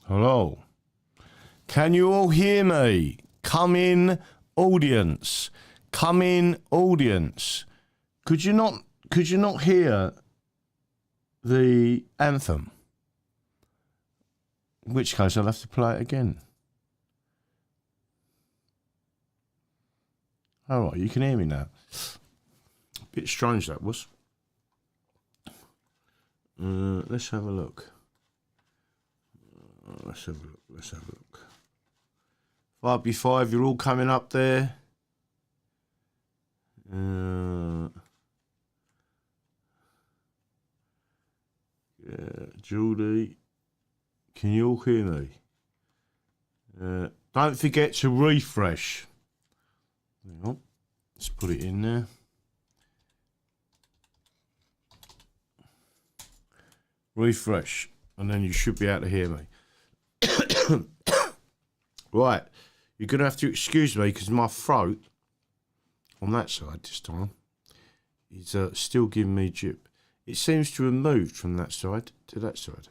Hello. Can you all hear me? Come in, audience. Come in, audience. Could you not hear the anthem? In which case I'll have to play it again. All right, you can hear me now. Bit strange that was. Let's have a look. Let's have a look. 5B5, you're all coming up there. Yeah, Judy, can you all hear me? Don't forget to refresh. Hang on, let's put it in there. Refresh, and then you should be able to hear me. Right, you're going to have to excuse me because my throat, on that side this time, is still giving me jip. It seems to have moved from that side to that side.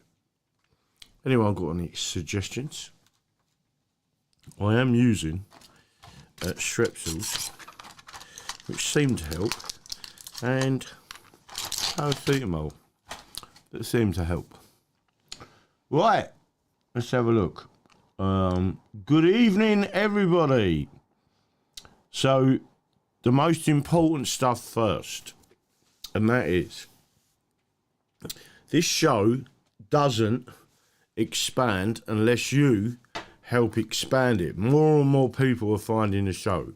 Anyone got any suggestions? I am using strepsils, which seem to help, and paracetamol that seem to help. Right, let's have a look. Good evening, everybody. So, the most important stuff first, and that is, this show doesn't expand unless you help expand it. More and more people are finding the show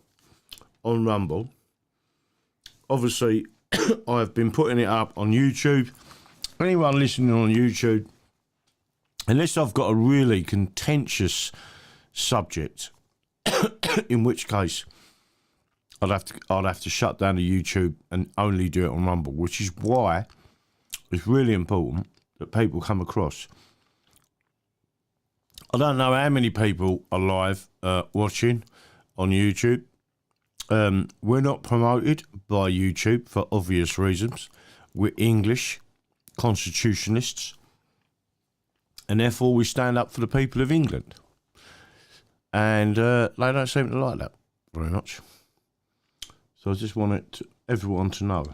on Rumble. Obviously, I've been putting it up on YouTube. Anyone listening on YouTube, unless I've got a really contentious subject, in which case I'd have to shut down the YouTube and only do it on Rumble, which is why it's really important that people come across. I don't know how many people are live watching on YouTube. We're not promoted by YouTube for obvious reasons. We're English constitutionalists, and therefore we stand up for the people of England. And they don't seem to like that very much. So I just wanted everyone to know.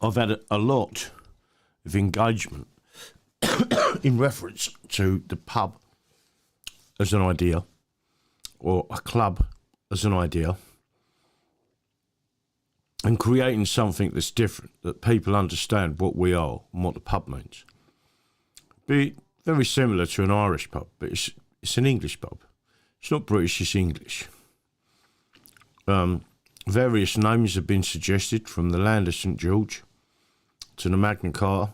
I've had a lot of engagement in reference to the pub as an idea, or a club as an idea, and creating something that's different, that people understand what we are and what the pub means. Be very similar to an Irish pub, but it's an English pub. It's not British, it's English. Various names have been suggested, from the Land of St George to the Magna Carta,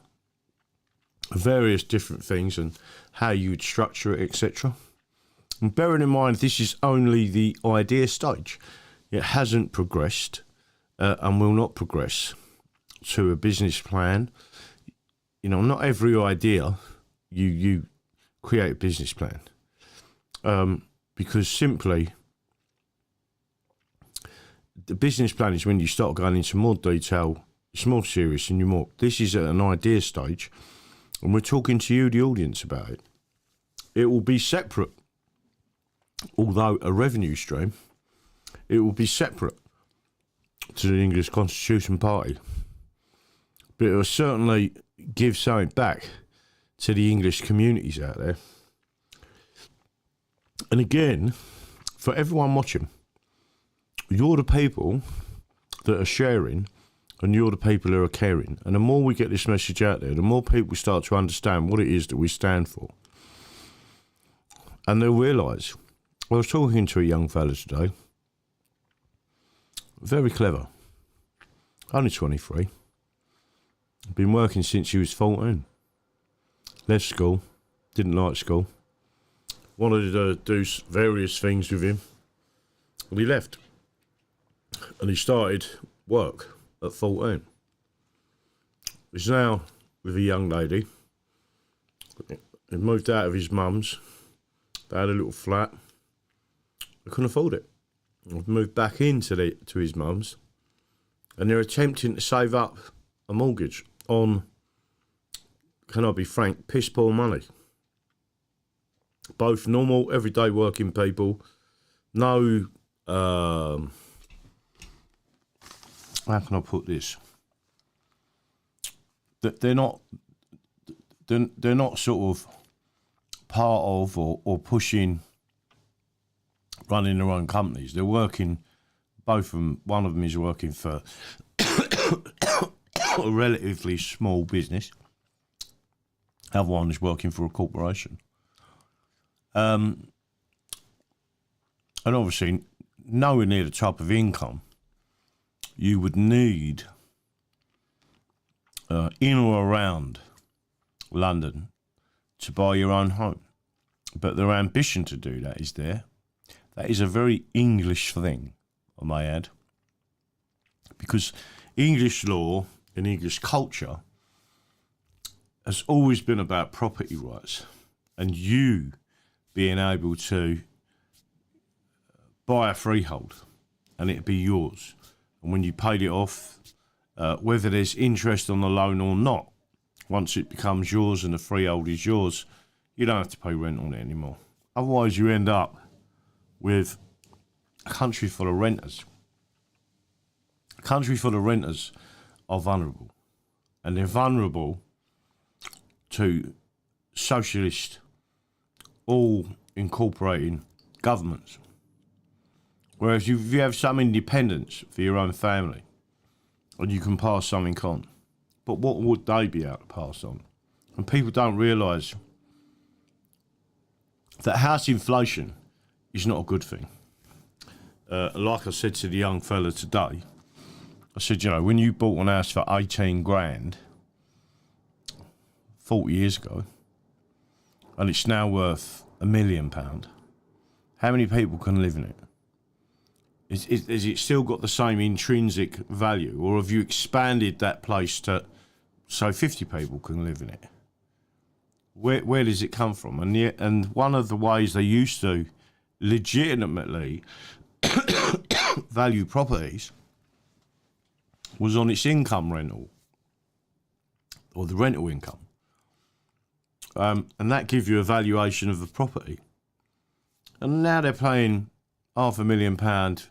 various different things and how you would structure it, etc. And bearing in mind, this is only the idea stage. It hasn't progressed and will not progress to a business plan. You know, not every idea you create a business plan, because simply the business plan is when you start going into more detail. It's more serious, and this is at an idea stage, and we're talking to you, the audience, about it. It will be separate, although a revenue stream. It will be separate to the English Constitution Party, but it will certainly give something back to the English communities out there. And again, for everyone watching, you're the people that are sharing, and you're the people who are caring. And the more we get this message out there, the more people start to understand what it is that we stand for. And they'll realise. I was talking to a young fella today, very clever, only 23, been working since he was 14, left school, didn't like school, wanted to do various things with him, and he left, and he started work at 14. He's now with a young lady. He moved out of his mum's. They had a little flat. They couldn't afford it. I've moved back into his mum's, and they're attempting to save up a mortgage on can I be frank, piss poor money. Both normal, everyday working people, no, how can I put this? They're not sort of part of or pushing running their own companies. They're working, both of them, one of them is working for a relatively small business. The other one is working for a corporation. And obviously, nowhere near the type of income you would need in or around London to buy your own home. But their ambition to do that is there. That is a very English thing, I may add. Because English law and English culture has always been about property rights and you being able to buy a freehold and it'd be yours. And when you paid it off, whether there's interest on the loan or not, once it becomes yours and the freehold is yours, you don't have to pay rent on it anymore. Otherwise, you end up with a country full of renters. A country full of renters are vulnerable. And they're vulnerable to socialist, all incorporating governments. Whereas if you have some independence for your own family, and you can pass something on, but what would they be able to pass on? And people don't realise that house inflation is not a good thing. Like I said to the young fella today, I said, when you bought an house for 18 grand 40 years ago, and it's now worth £1 million, how many people can live in it? Has it still got the same intrinsic value, or have you expanded that place to so 50 people can live in it? Where does it come from? And one of the ways they used to legitimately value properties was on its income rental, or the rental income. And that gives you a valuation of the property. And now they're paying £500,000, £1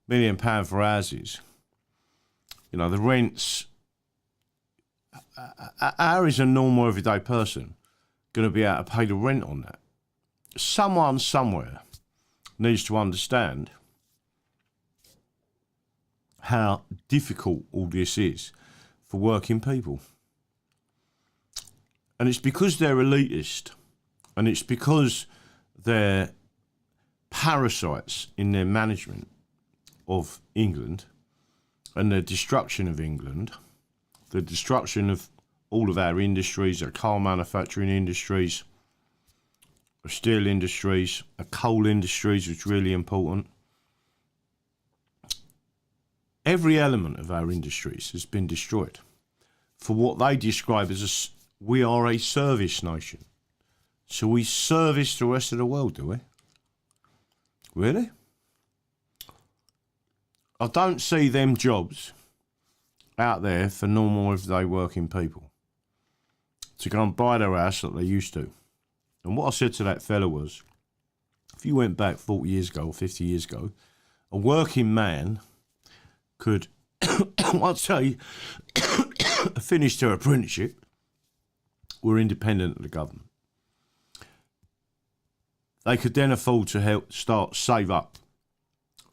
million for houses. The rents. How is a normal everyday person going to be able to pay the rent on that? Someone somewhere needs to understand how difficult all this is for working people. And it's because they're elitist, and it's because they're parasites in their management of England and their destruction of England, the destruction of all of our industries, our car manufacturing industries, our steel industries, our coal industries, which is really important. Every element of our industries has been destroyed for what they describe as we are a service nation. So we service the rest of the world, do we? Really? I don't see them jobs out there for normal everyday working people to go and buy their house like they used to. And what I said to that fella was, if you went back 40 years ago or 50 years ago, a working man could, once they finished their apprenticeship, were independent of the government. They could then afford to help save up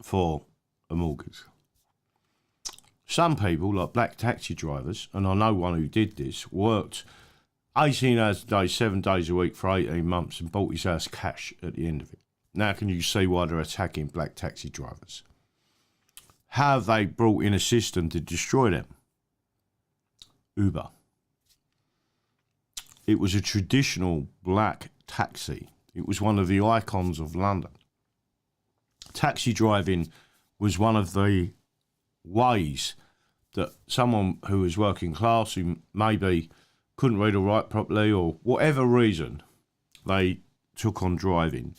for a mortgage. Some people, like black taxi drivers, and I know one who did this, worked 18 hours a day, 7 days a week for 18 months and bought his house cash at the end of it. Now can you see why they're attacking black taxi drivers? How have they brought in a system to destroy them? Uber. It was a traditional black taxi. It was one of the icons of London. Taxi driving was one of the ways that someone who was working class, who maybe couldn't read or write properly, or whatever reason, they took on driving.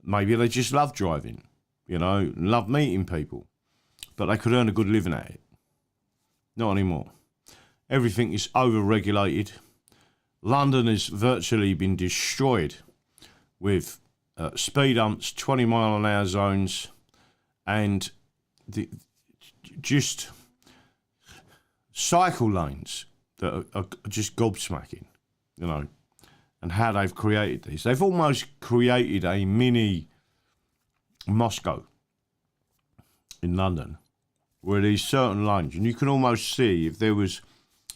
Maybe they just loved driving, loved meeting people, but they could earn a good living at it. Not anymore. Everything is over-regulated. London has virtually been destroyed with speed humps, 20-mile-an-hour zones, and just cycle lanes that are just gobsmacking, you know, and how they've created these. They've almost created a mini Moscow in London, where these certain lanes, and you can almost see if there was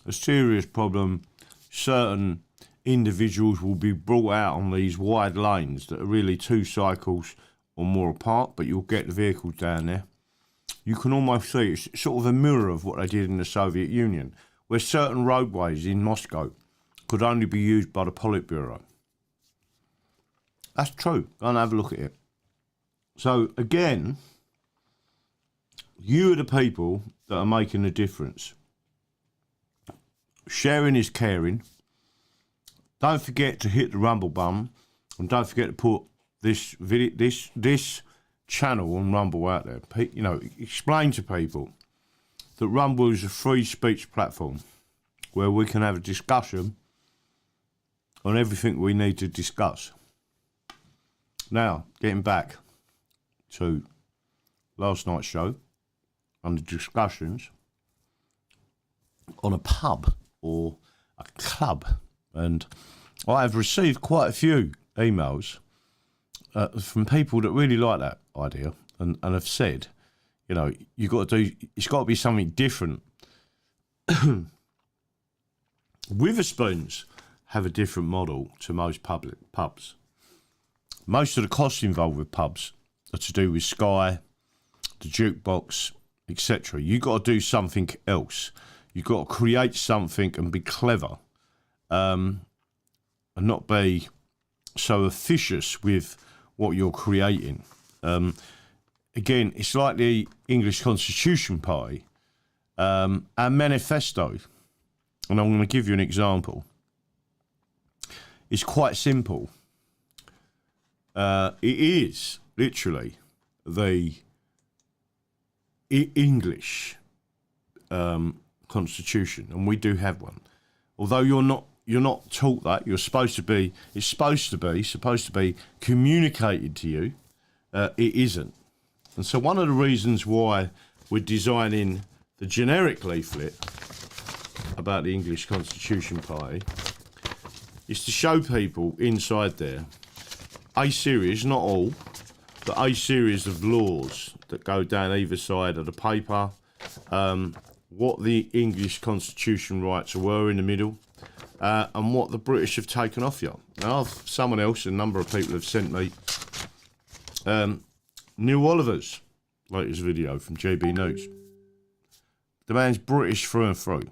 a serious problem, certain individuals will be brought out on these wide lanes that are really 2 cycles or more apart, but you'll get the vehicles down there. You can almost see it's sort of a mirror of what they did in the Soviet Union, where certain roadways in Moscow could only be used by the Politburo. That's true. Go and have a look at it. So again, you are the people that are making the difference. Sharing is caring. Don't forget to hit the rumble button, and don't forget to put this video, this channel on Rumble out there. You know, explain to people that Rumble is a free speech platform where we can have a discussion on everything we need to discuss. Now, getting back to last night's show and the discussions on a pub or a club, and I have received quite a few emails from people that really like that idea and have said, you know, it's got to be something different. Witherspoons have a different model to most public pubs. Most of the costs involved with pubs are to do with Sky, the jukebox, etc. You've got to do something else. You've got to create something and be clever, and not be so officious with what you're creating. Again, it's like the English Constitution Party, our manifesto, and I'm going to give you an example. It's quite simple. It is literally the English constitution, and we do have one. Although you're not taught that, it's supposed to be communicated to you. It isn't. And so one of the reasons why we're designing the generic leaflet about the English Constitution Party is to show people inside there a series, not all, but a series of laws that go down either side of the paper, what the English Constitution rights were in the middle, and what the British have taken off you. Now, someone else, a number of people have sent me Neil Oliver's latest video from GB News. The man's British through and through.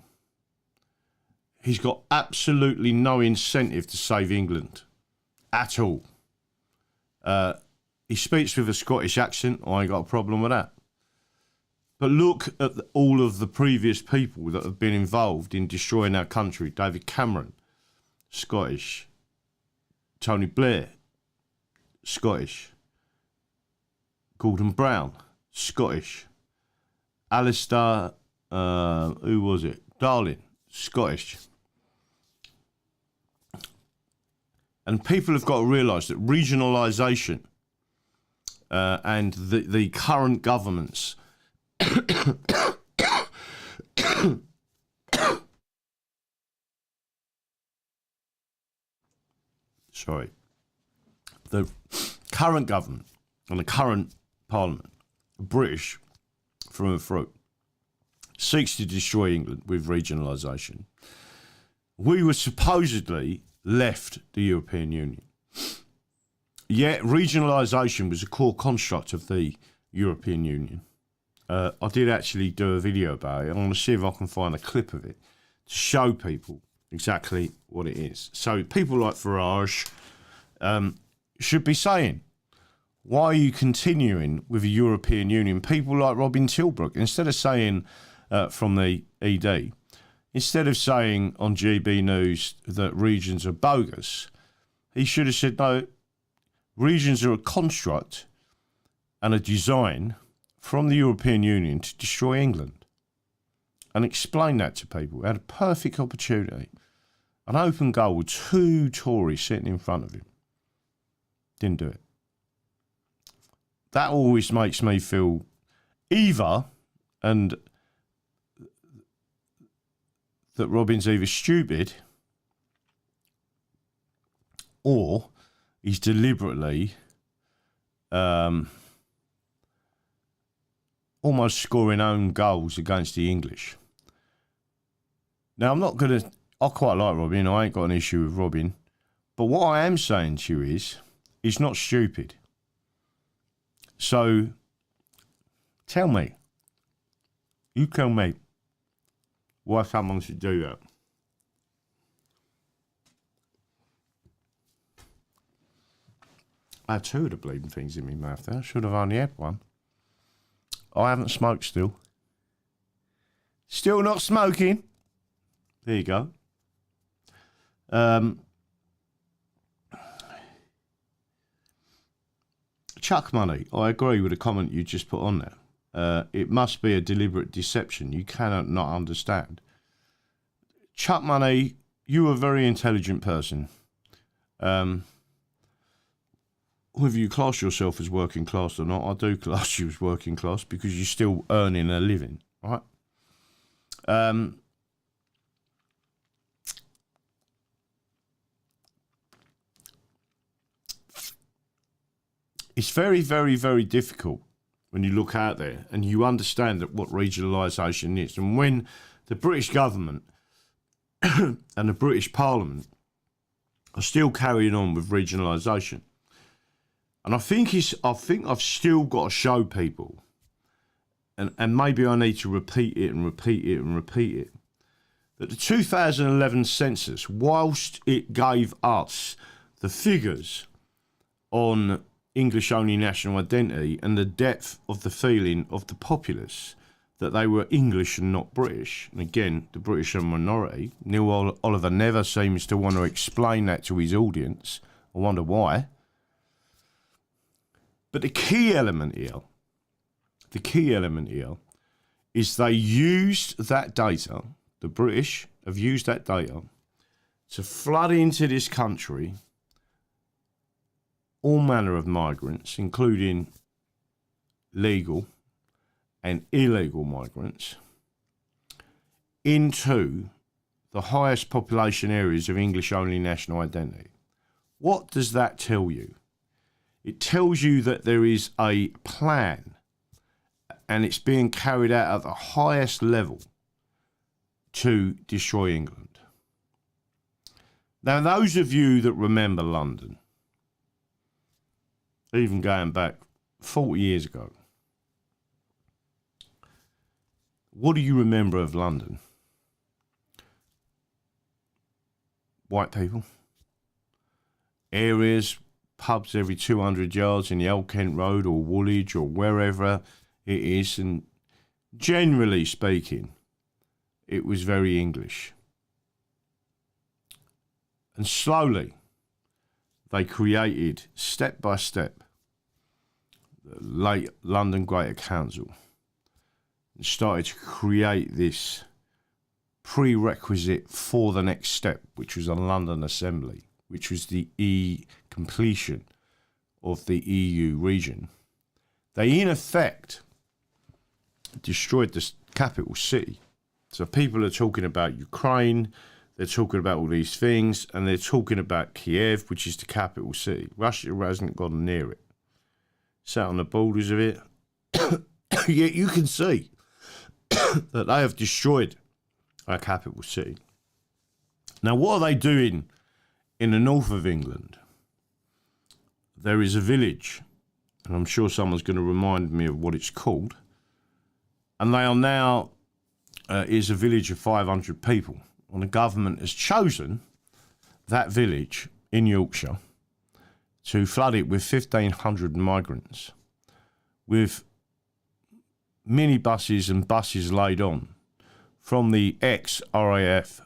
He's got absolutely no incentive to save England at all. He speaks with a Scottish accent. I ain't got a problem with that. But look at all of the previous people that have been involved in destroying our country. David Cameron, Scottish. Tony Blair, Scottish. Gordon Brown, Scottish. Alistair, who was it? Darling, Scottish. And people have got to realise that regionalisation and the current governments sorry, the current government and the current parliament, British through and through, seeks to destroy England with regionalisation. We were supposedly left the European Union. Yet regionalisation was a core construct of the European Union. I did actually do a video about it. I'm going to see if I can find a clip of it to show people exactly what it is. So people like Farage should be saying, why are you continuing with the European Union? People like Robin Tilbrook, instead of saying from the ED, instead of saying on GB News that regions are bogus, he should have said, no, regions are a construct and a design from the European Union to destroy England. And explain that to people. We had a perfect opportunity an open goal with 2 Tories sitting in front of him. Didn't do it. That always makes me feel either, and that Robin's either stupid or he's deliberately almost scoring own goals against the English. Now, I quite like Robin. I ain't got an issue with Robin. But what I am saying to you is, he's not stupid. So, tell me. You tell me why someone should do that. I had 2 of the bleeding things in my mouth there. I should have only had 1. I haven't smoked still. Still not smoking. There you go. Chuck money. I agree with the comment you just put on there. It must be a deliberate deception. You cannot not understand. Chuck money, you're a very intelligent person. Whether you class yourself as working class or not, I do class you as working class because you're still earning a living, right? It's very, very, very difficult when you look out there and you understand that what regionalisation is. And when the British government and the British Parliament are still carrying on with regionalisation, and I think I've still got to show people, and maybe I need to repeat it, that the 2011 census, whilst it gave us the figures on English-only national identity and the depth of the feeling of the populace that they were English and not British, and again, the British are a minority. Neil Oliver never seems to want to explain that to his audience. I wonder why. But the key element here is they used that data, the British have used that data to flood into this country all manner of migrants, including legal and illegal migrants, into the highest population areas of English-only national identity. What does that tell you? It tells you that there is a plan and it's being carried out at the highest level to destroy England. Now, those of you that remember London, even going back 40 years ago, what do you remember of London? White people, areas, pubs every 200 yards in the Old Kent Road or Woolwich or wherever it is, and generally speaking, it was very English. And slowly, they created, step by step, the late London Greater Council, and started to create this prerequisite for the next step, which was a London Assembly, which was the completion of the EU region. They, in effect, destroyed the capital city. So people are talking about Ukraine, they're talking about all these things, and they're talking about Kiev, which is the capital city. Russia hasn't gone near it. Sat on the borders of it. Yet you can see that they have destroyed our capital city. Now, what are they doing in the north of England? There is a village, and I'm sure someone's going to remind me of what it's called. And they are now, is a village of 500 people. And the government has chosen that village in Yorkshire to flood it with 1,500 migrants, with minibuses and buses laid on from the ex-RAF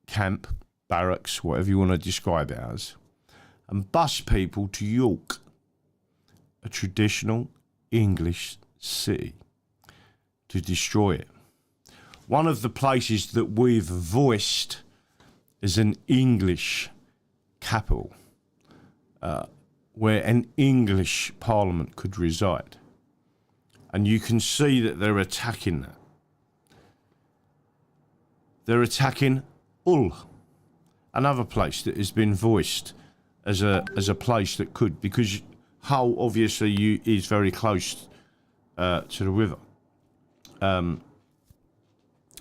camp, barracks, whatever you want to describe it as, and bus people to York, a traditional English city, to destroy it. One of the places that we've voiced as an English capital, where an English parliament could reside. And you can see that they're attacking that. They're attacking Hull, another place that has been voiced as a place that could, because Hull obviously is very close to the river and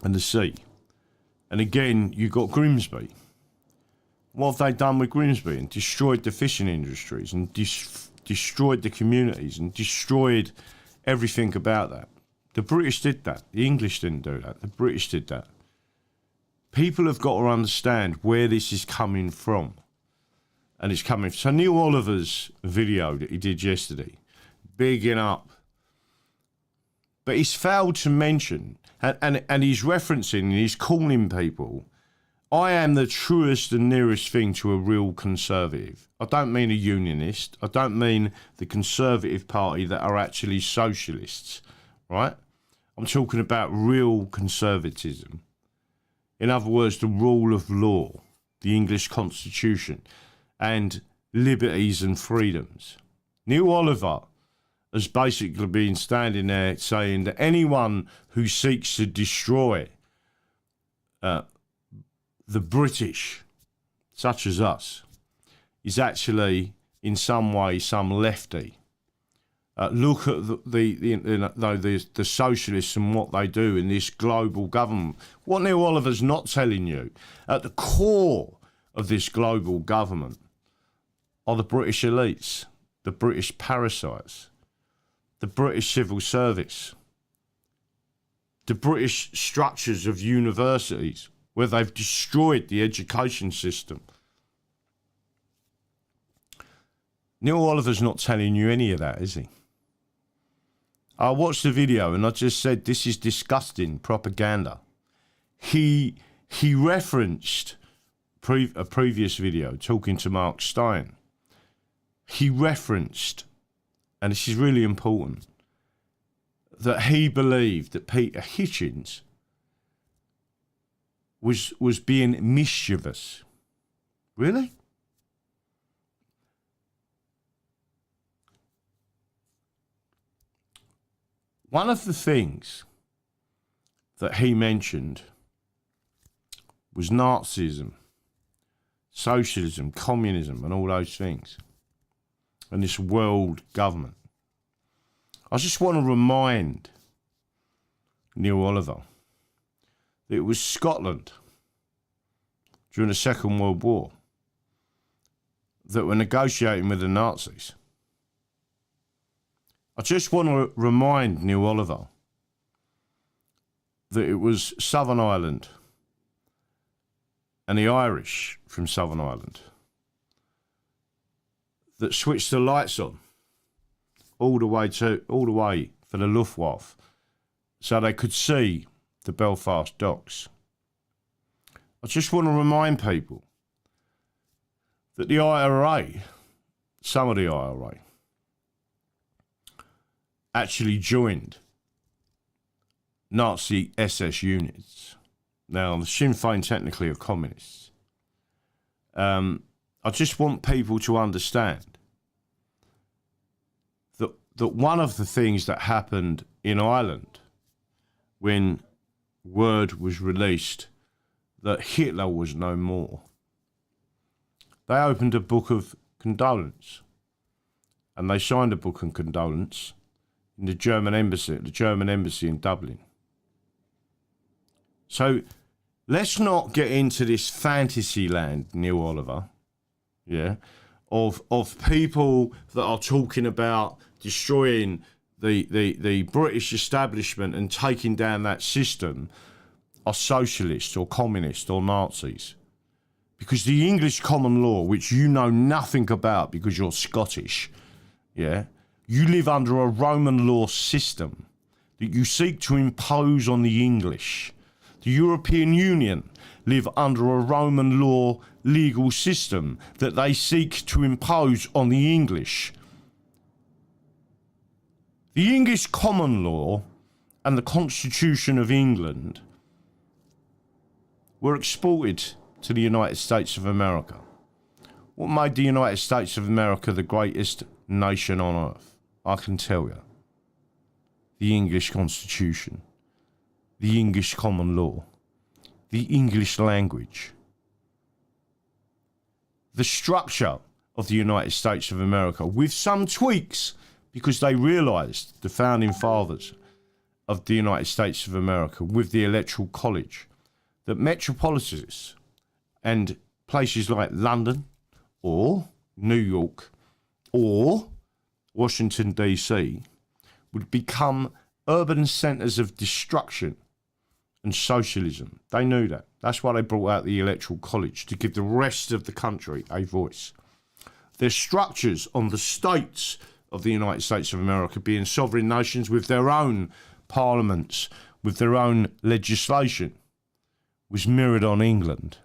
the sea. And again, you've got Grimsby. What have they done with Grimsby? And destroyed the fishing industries and destroyed the communities and destroyed everything about that. The British did that. The English didn't do that. The British did that. People have got to understand where this is coming from. And it's coming. So Neil Oliver's video that he did yesterday, bigging up. But he's failed to mention, and he's referencing, and he's calling people, I am the truest and nearest thing to a real conservative. I don't mean a unionist. I don't mean the Conservative Party that are actually socialists, right? I'm talking about real conservatism. In other words, the rule of law, the English Constitution, and liberties and freedoms. Neil Oliver has basically been standing there saying that anyone who seeks to destroy the British, such as us, is actually in some way some lefty. Look at the socialists and what they do in this global government. What Neil Oliver's not telling you, at the core of this global government are the British elites, the British parasites, the British civil service, the British structures of universities where they've destroyed the education system. Neil Oliver's not telling you any of that, is he? I watched the video and I just said, this is disgusting propaganda. He referenced a previous video talking to Mark Stein. He referenced, and this is really important, that he believed that Peter Hitchens was being mischievous. Really? One of the things that he mentioned was Nazism, socialism, communism, and all those things, and this world government. I just want to remind Neil Oliver that it was Scotland during the Second World War that were negotiating with the Nazis. I just want to remind Neil Oliver that it was Southern Ireland and the Irish from Southern Ireland that switched the lights on all the way for the Luftwaffe so they could see the Belfast docks. I just want to remind people that the IRA, some of the IRA, actually joined Nazi SS units. Now, the Sinn Féin technically are communists. I just want people to understand that one of the things that happened in Ireland when word was released that Hitler was no more, they opened a book of condolence, and they signed a book of condolence in the German embassy in Dublin. So let's not get into this fantasy land, Neil Oliver, yeah, of people that are talking about destroying the British establishment and taking down that system are socialists or communists or Nazis. Because the English common law, which you know nothing about because you're Scottish, yeah, you live under a Roman law system that you seek to impose on the English. The European Union live under a Roman law legal system that they seek to impose on the English. The English common law and the Constitution of England were exported to the United States of America? What made the United States of America the greatest nation on earth? I can tell you. The English Constitution, the English common law, the English language. The structure of the United States of America, with some tweaks, because they realised, the founding fathers of the United States of America, with the Electoral College, that metropolises and places like London or New York or Washington, D.C. would become urban centres of destruction and socialism. They knew that. That's why they brought out the Electoral College, to give the rest of the country a voice. Their structures on the states of the United States of America being sovereign nations with their own parliaments, with their own legislation, was mirrored on England.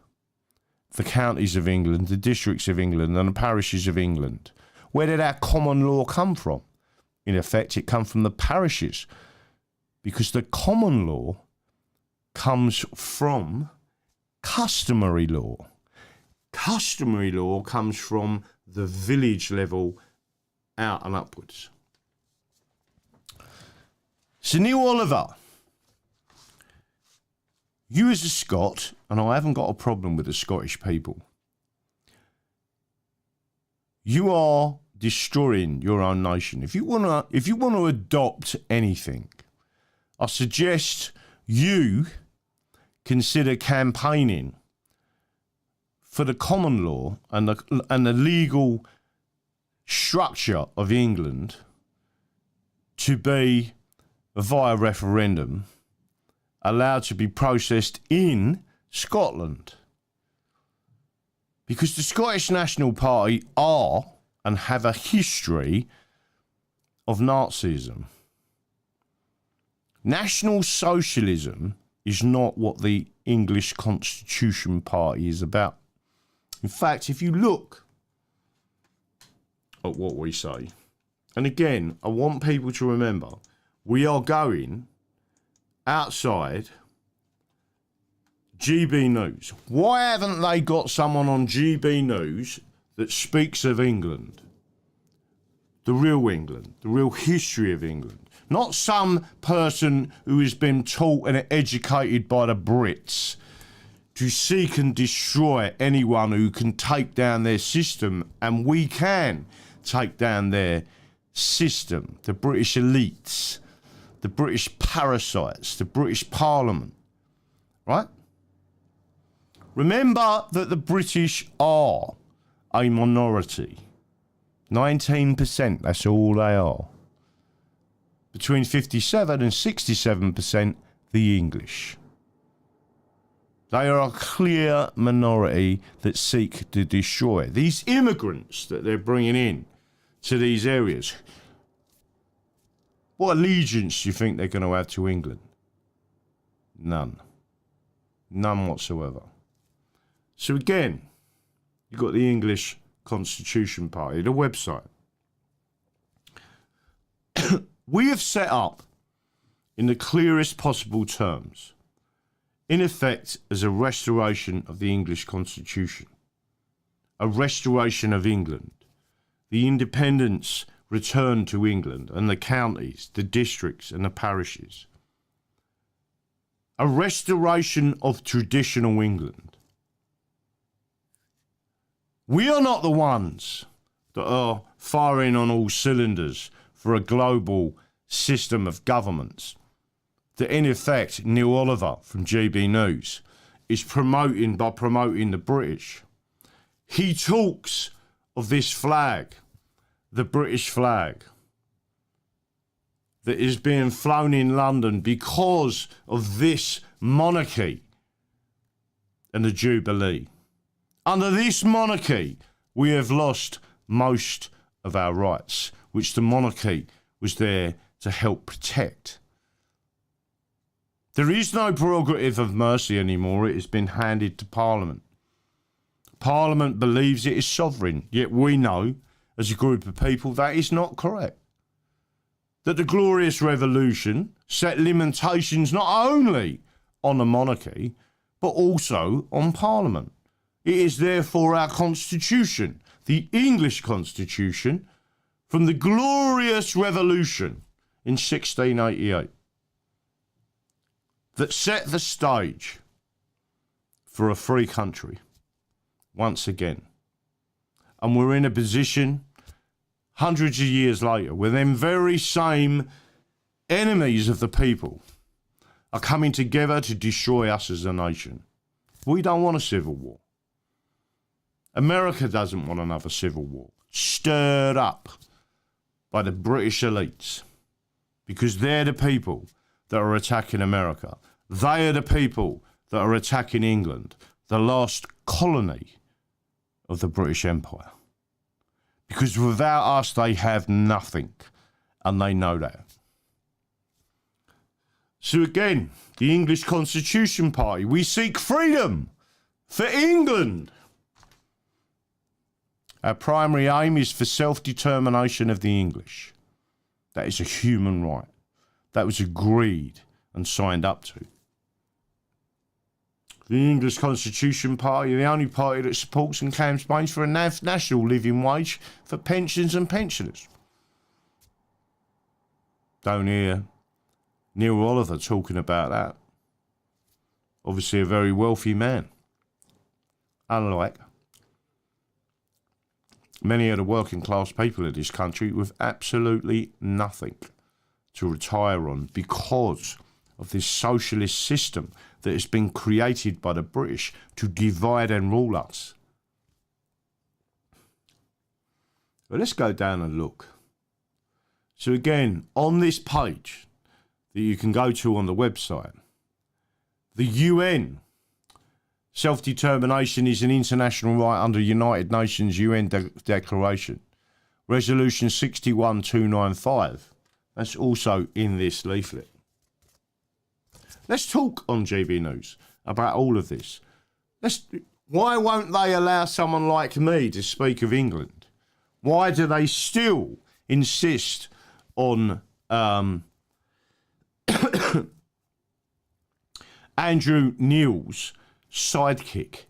The counties of England, the districts of England, and the parishes of England. Where did our common law come from? In effect, it comes from the parishes, because the common law comes from customary law. Customary law comes from the village level out and upwards. So Neil Oliver, you as a Scot, and I haven't got a problem with the Scottish people, you are destroying your own nation. If you want to adopt anything, I suggest you consider campaigning for the common law and the legal structure of England to be, via referendum, allowed to be processed in Scotland. Because the Scottish National Party are and have a history of Nazism. National Socialism is not what the English Constitution Party is about. In fact, if you look at what we say, and again, I want people to remember, we are going outside GB News. Why haven't they got someone on GB News that speaks of England? The real England, the real history of England. Not some person who has been taught and educated by the Brits to seek and destroy anyone who can take down their system, and we can take down their system. The British elites, the British parasites, the British Parliament, right? Remember that the British are a minority. 19%, that's all they are. Between 57 and 67%, the English. They are a clear minority that seek to destroy these immigrants that they're bringing in to these areas. What allegiance do you think they're going to have to England? None. None whatsoever. So again, you've got the English Constitution Party, the website. We have set up, in the clearest possible terms, in effect as a restoration of the English Constitution, a restoration of England, the independence returned to England and the counties, the districts and the parishes, a restoration of traditional England. We are not the ones that are firing on all cylinders for a global system of governments that, in effect, Neil Oliver from GB News is promoting by promoting the British. He talks of this flag, the British flag, that is being flown in London because of this monarchy and the Jubilee. Under this monarchy, we have lost most of our rights, which the monarchy was there to help protect. There is no prerogative of mercy anymore. It has been handed to Parliament. Parliament believes it is sovereign, yet we know, as a group of people, that is not correct. That the Glorious Revolution set limitations not only on the monarchy, but also on Parliament. It is therefore our Constitution, the English Constitution, from the glorious Revolution in 1688, that set the stage for a free country once again. And we're in a position hundreds of years later where them very same enemies of the people are coming together to destroy us as a nation. We don't want a civil war. America doesn't want another civil war, stirred up by the British elites, because they're the people that are attacking America. They are the people that are attacking England, the last colony of the British Empire. Because without us, they have nothing, and they know that. So again, the English Constitution Party, we seek freedom for England. Our primary aim is for self-determination of the English. That is a human right. That was agreed and signed up to. The English Constitution Party are the only party that supports and campaigns for a national living wage for pensions and pensioners. Don't hear Neil Oliver talking about that. Obviously a very wealthy man. Unlike many of the working class people of this country with absolutely nothing to retire on because of this socialist system that has been created by the British to divide and rule us. But let's go down and look. So again, on this page that you can go to on the website, the UN, self-determination is an international right under United Nations UN Declaration. Resolution 61295. That's also in this leaflet. Let's talk on GB News about all of this. Why won't they allow someone like me to speak of England? Why do they still insist on Andrew Neil's sidekick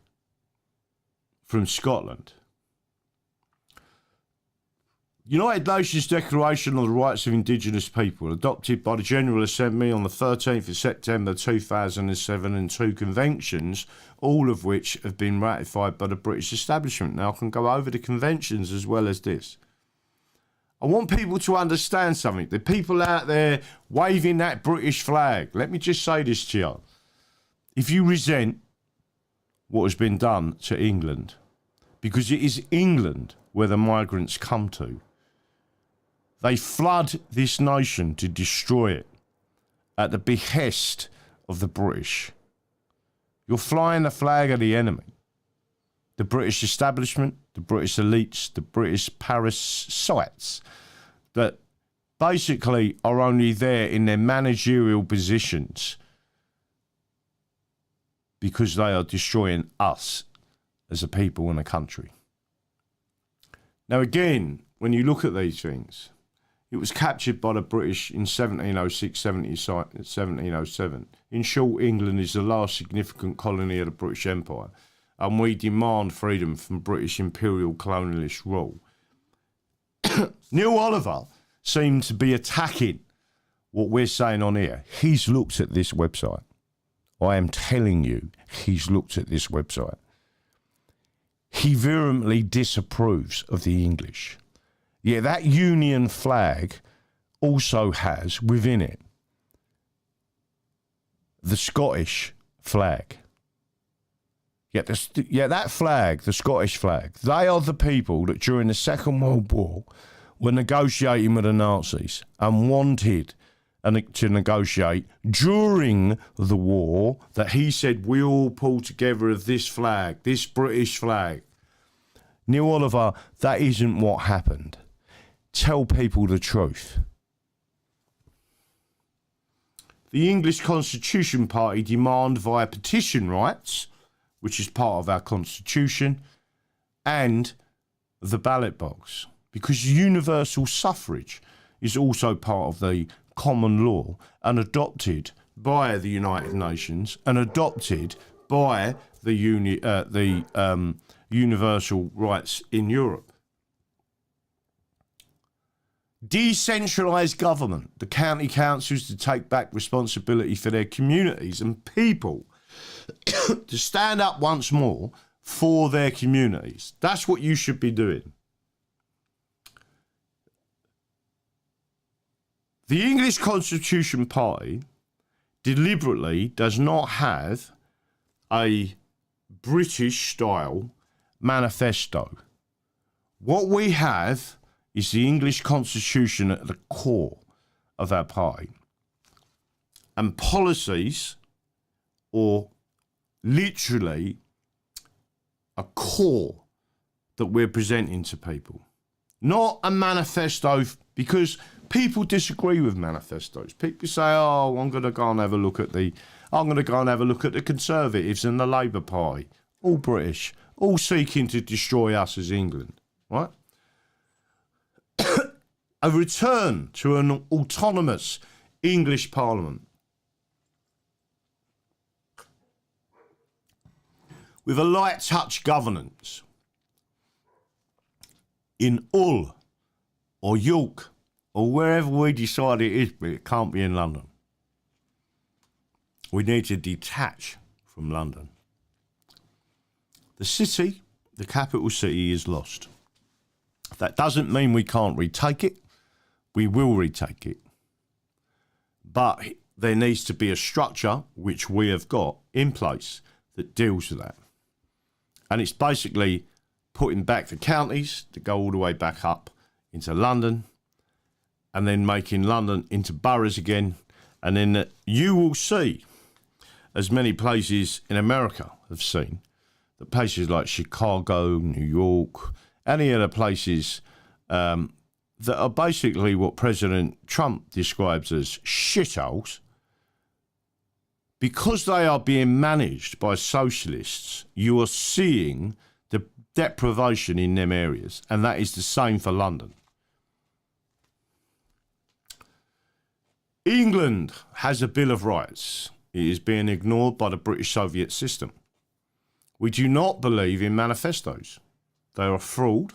from Scotland? United Nations Declaration on the Rights of Indigenous People, adopted by the General Assembly on the 13th of September 2007, and two conventions, all of which have been ratified by the British establishment. Now I can go over the conventions as well as this. I want people to understand something. The people out there waving that British flag, let me just say this to you. If you resent what has been done to England, because it is England where the migrants come to, they flood this nation to destroy it at the behest of the British. You're flying the flag of the enemy. The British establishment, the British elites, the British parasites that basically are only there in their managerial positions because they are destroying us as a people and a country. Now again, when you look at these things, it was captured by the British in 1706, 1707. In short, England is the last significant colony of the British Empire, and we demand freedom from British imperial colonialist rule. Neil Oliver seemed to be attacking what we're saying on here. He's looked at this website. I am telling you, he's looked at this website. He vehemently disapproves of the English. Yeah, that Union flag also has within it the Scottish flag. That flag, the Scottish flag, they are the people that during the Second World War were negotiating with the Nazis and wanted to negotiate during the war, that he said we all pull together of this flag, this British flag. Neil Oliver, that isn't what happened. Tell people the truth. The English Constitution Party demand via petition rights, which is part of our constitution, and the ballot box, because universal suffrage is also part of the common law and adopted by the United Nations and adopted by the universal rights in Europe. Decentralised government, the county councils to take back responsibility for their communities and people to stand up once more for their communities. That's what you should be doing. The English Constitution Party deliberately does not have a British-style manifesto. What we have is the English Constitution at the core of our party. And policies, or literally a core that we're presenting to people. Not a manifesto, because people disagree with manifestos. People say, "Oh, I'm going to go and have a look at the Conservatives and the Labour Party, all British, all seeking to destroy us as England," right? A return to an autonomous English Parliament with a light touch governance in Hull or York or wherever we decide it is, but it can't be in London. We need to detach from London. The city, the capital city, is lost. That doesn't mean we can't retake it. We will retake it. But there needs to be a structure, which we have got in place, that deals with that. And it's basically putting back the counties to go all the way back up into London, and then making London into boroughs again. And then you will see, as many places in America have seen, that places like Chicago, New York, any other places that are basically what President Trump describes as shitholes, because they are being managed by socialists, you are seeing the deprivation in them areas. And that is the same for London. England has a Bill of Rights. It is being ignored by the British Soviet system. We do not believe in manifestos. They are a fraud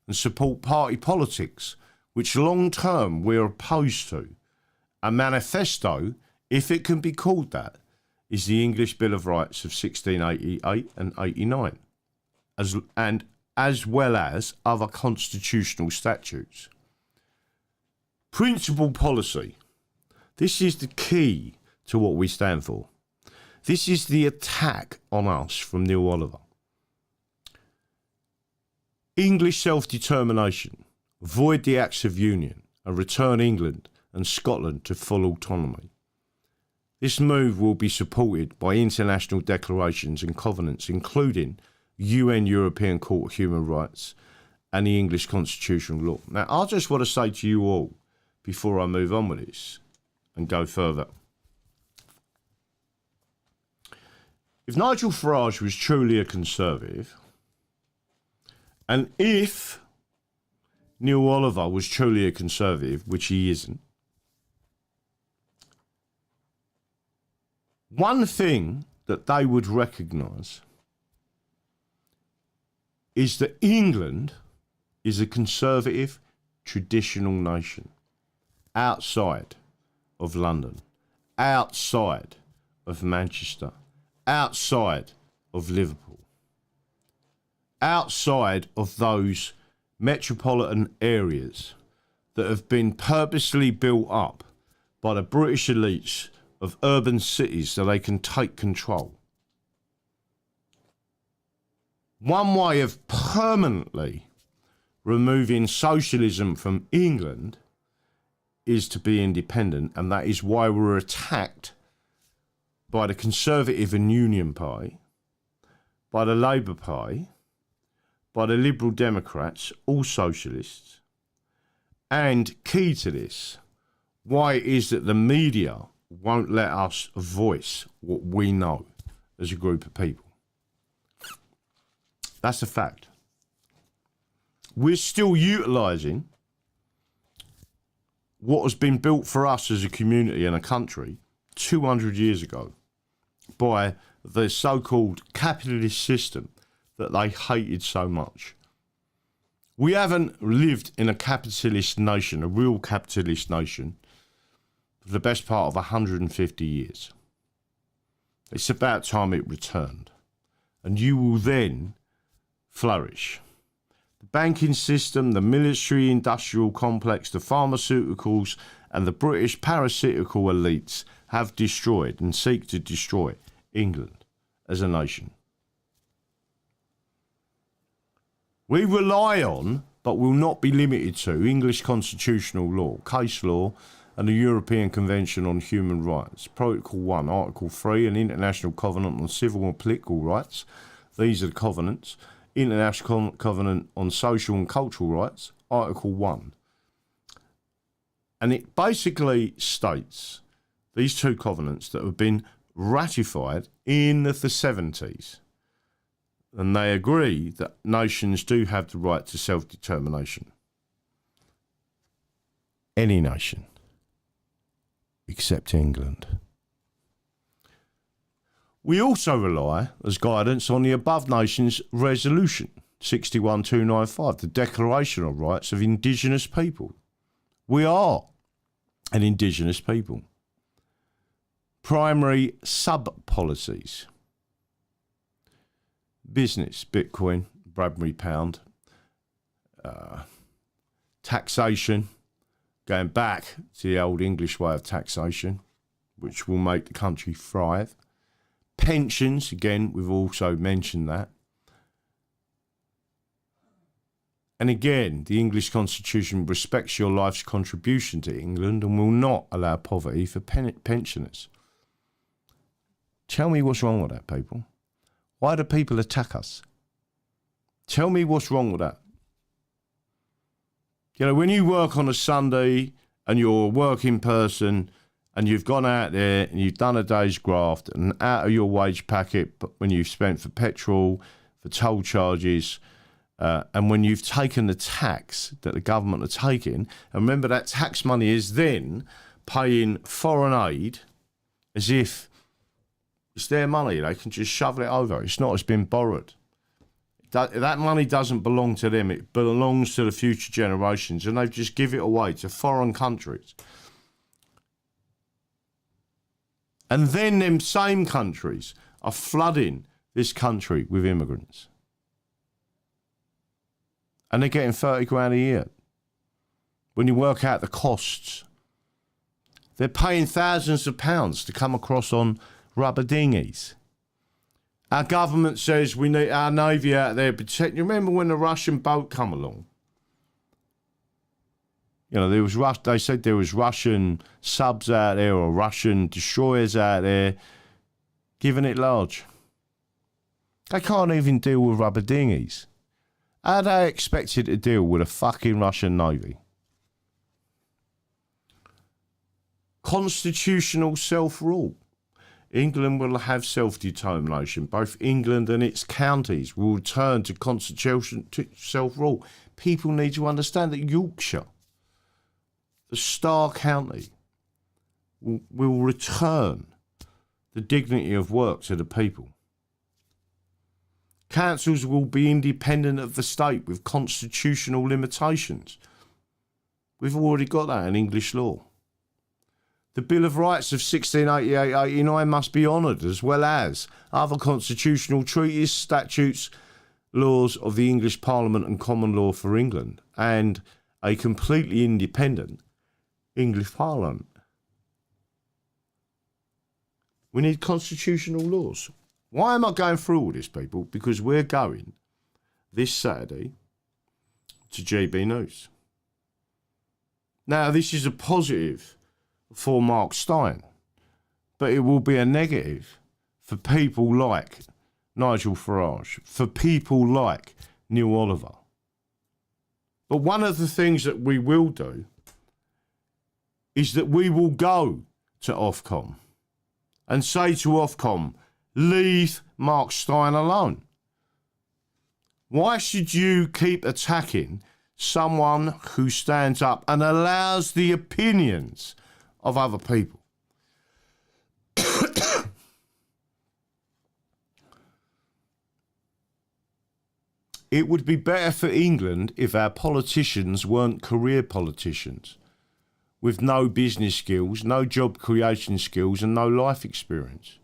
and support party politics, which long term we're opposed to. A manifesto, if it can be called that, is the English Bill of Rights of 1688 and 89, as well as other constitutional statutes. Principal policy. This is the key to what we stand for. This is the attack on us from Neil Oliver. English self-determination, void the Acts of Union, and return England and Scotland to full autonomy. This move will be supported by international declarations and covenants, including UN European Court of Human Rights and the English constitutional law. Now, I just want to say to you all, before I move on with this and go further, if Nigel Farage was truly a Conservative, and if Neil Oliver was truly a Conservative, which he isn't, one thing that they would recognise is that England is a conservative, traditional nation outside of London, outside of Manchester, outside of Liverpool, outside of those metropolitan areas that have been purposely built up by the British elites of urban cities so they can take control. One way of permanently removing socialism from England is to be independent, and that is why we're attacked by the Conservative and Union Party, by the Labour Party, by the Liberal Democrats, all socialists, and key to this, why it is that the media won't let us voice what we know as a group of people. That's a fact. We're still utilising what has been built for us as a community and a country 200 years ago by the so-called capitalist system that they hated so much. We haven't lived in a capitalist nation, a real capitalist nation, for the best part of 150 years. It's about time it returned. And you will then flourish. The banking system, the military-industrial complex, the pharmaceuticals, and the British parasitical elites have destroyed and seek to destroy England as a nation. We rely on, but will not be limited to, English constitutional law, case law, and the European Convention on Human Rights, Protocol 1, Article 3, and International Covenant on Civil and Political Rights. These are the covenants. International Covenant on Social and Cultural Rights, Article 1. And it basically states these two covenants that have been ratified in the 70s. And they agree that nations do have the right to self-determination. Any nation, except England. We also rely, as guidance, on the above nations resolution 61295, the Declaration of Rights of Indigenous People. We are an Indigenous people. Primary sub-policies. Business, Bitcoin, Bradbury Pound, taxation, going back to the old English way of taxation, which will make the country thrive. Pensions, again, we've also mentioned that. And again, the English Constitution respects your life's contribution to England and will not allow poverty for pensioners. Tell me what's wrong with that, people. Why do people attack us? Tell me what's wrong with that. You know, when you work on a Sunday and you're a working person and you've gone out there and you've done a day's graft and out of your wage packet, but when you've spent for petrol, for toll charges, and when you've taken the tax that the government are taking, and remember that tax money is then paying foreign aid as if it's their money. They can just shovel it over. It's not. It's been borrowed. That money doesn't belong to them. It belongs to the future generations, and they've just give it away to foreign countries. And then them same countries are flooding this country with immigrants. And they're getting 30 grand a year. When you work out the costs, they're paying thousands of pounds to come across on rubber dinghies. Our government says we need our navy out there protect. You remember when the Russian boat come along? You know, they said there was Russian subs out there or Russian destroyers out there giving it large. They can't even deal with rubber dinghies. How are they expected to deal with a fucking Russian navy? Constitutional self-rule. England will have self-determination. Both England and its counties will return to constitutional self-rule. People need to understand that Yorkshire, the star county, will return the dignity of work to the people. Councils will be independent of the state with constitutional limitations. We've already got that in English law. The Bill of Rights of 1688-89 must be honoured, as well as other constitutional treaties, statutes, laws of the English Parliament and common law for England, and a completely independent English Parliament. We need constitutional laws. Why am I going through all this, people? Because we're going this Saturday to GB News. Now, this is a positive for Mark Stein, but it will be a negative for people like Nigel Farage, for people like Neil Oliver. But one of the things that we will do is that we will go to Ofcom and say to Ofcom, leave Mark Stein alone. Why should you keep attacking someone who stands up and allows the opinions of other people? It would be better for England if our politicians weren't career politicians with no business skills, no job creation skills and no life experience.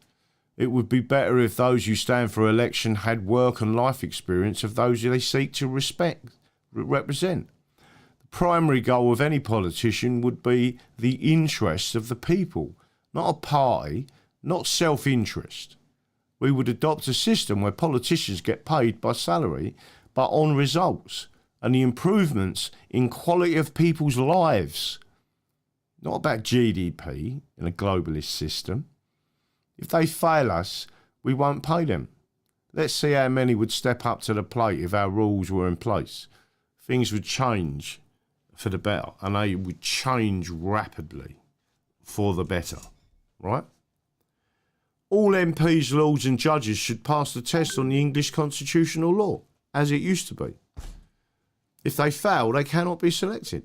It would be better if those who stand for election had work and life experience of those they seek to represent. The primary goal of any politician would be the interests of the people, not a party, not self-interest. We would adopt a system where politicians get paid by salary, but on results and the improvements in quality of people's lives. Not about GDP in a globalist system. If they fail us, we won't pay them. Let's see how many would step up to the plate if our rules were in place. Things would change for the better, and they would change rapidly for the better, right? All MPs, lords and judges should pass the test on the English constitutional law, as it used to be. If they fail, they cannot be selected.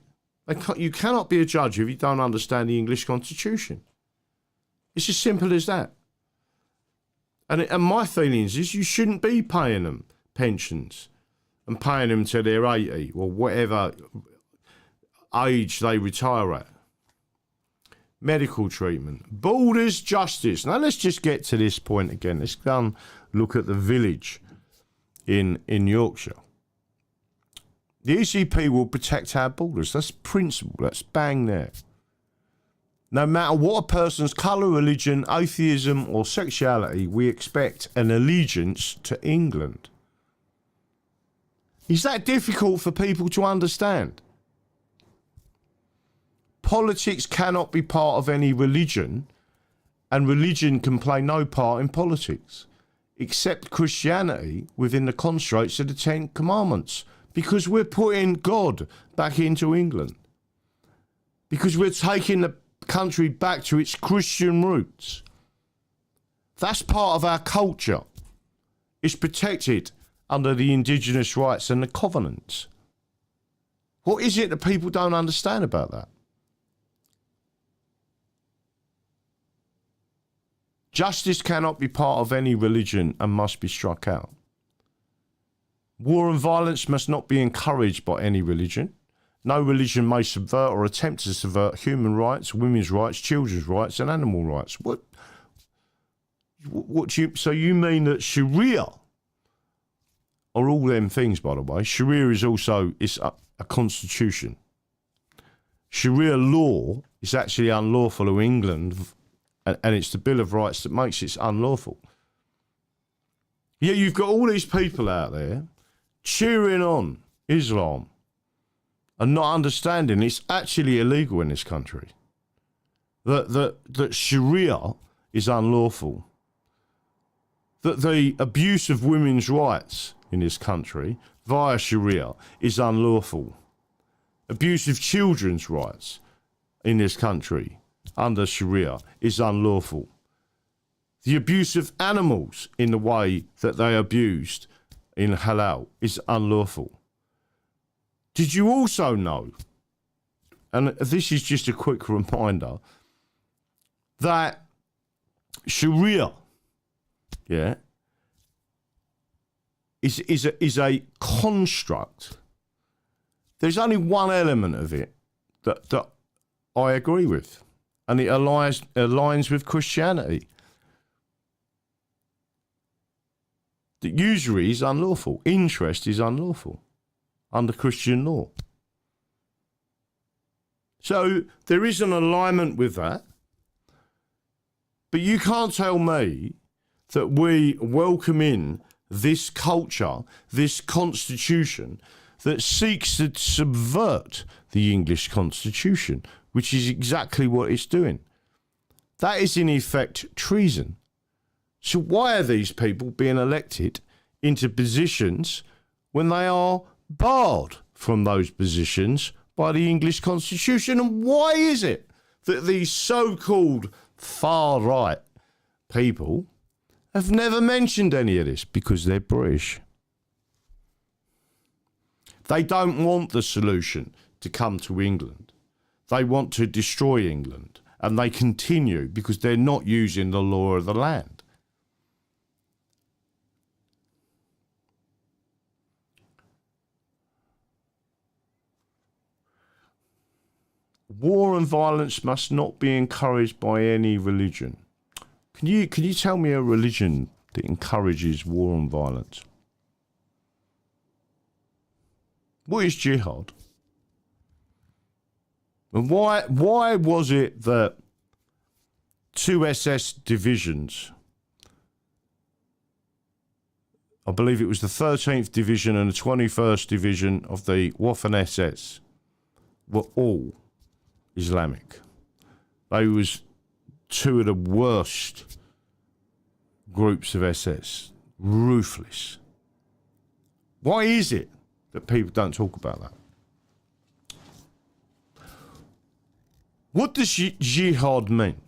You cannot be a judge if you don't understand the English constitution. It's as simple as that. And my feelings is you shouldn't be paying them pensions and paying them till they're 80 or whatever age they retire at. Medical treatment, borders, justice. Now let's just get to this point again. Let's go and look at the village in Yorkshire. The ECP will protect our borders. That's principle. That's bang there. No matter what a person's colour, religion, atheism or sexuality, we expect an allegiance to England. Is that difficult for people to understand? Politics cannot be part of any religion, and religion can play no part in politics, except Christianity within the constraints of the Ten Commandments, because we're putting God back into England, because we're taking the country back to its Christian roots. That's part of our culture. It's protected under the indigenous rights and the covenants. What is it that people don't understand about that? Justice cannot be part of any religion and must be struck out. War and violence must not be encouraged by any religion. No religion may subvert or attempt to subvert human rights, women's rights, children's rights, and animal rights. So you mean that Sharia are all them things, by the way? Sharia is also a constitution. Sharia law is actually unlawful in England, and it's the Bill of Rights that makes it unlawful. Yeah, you've got all these people out there cheering on Islam and not understanding it's actually illegal in this country. That Sharia is unlawful. That the abuse of women's rights in this country via Sharia is unlawful. Abuse of children's rights in this country under Sharia is unlawful. The abuse of animals in the way that they are abused in halal is unlawful. Did you also know, and this is just a quick reminder, that Sharia, is a construct. There's only one element of it that I agree with, and it aligns with Christianity. That usury is unlawful. Interest is unlawful under Christian law. So there is an alignment with that. But you can't tell me that we welcome in this culture, this constitution that seeks to subvert the English constitution, which is exactly what it's doing. That is in effect treason. So why are these people being elected into positions when they are barred from those positions by the English constitution? And why is it that these so-called far-right people have never mentioned any of this? Because they're British. They don't want the solution to come to England. They want to destroy England. And they continue because they're not using the law of the land. war and violence must not be encouraged by any religion. Can you tell me a religion that encourages war and violence? What is jihad? And why was it that two SS divisions, I believe it was the 13th Division and the 21st Division of the Wharf and SS, were all Islamic? They was two of the worst groups of SS. Ruthless. Why is it that people don't talk about that? What does jihad mean?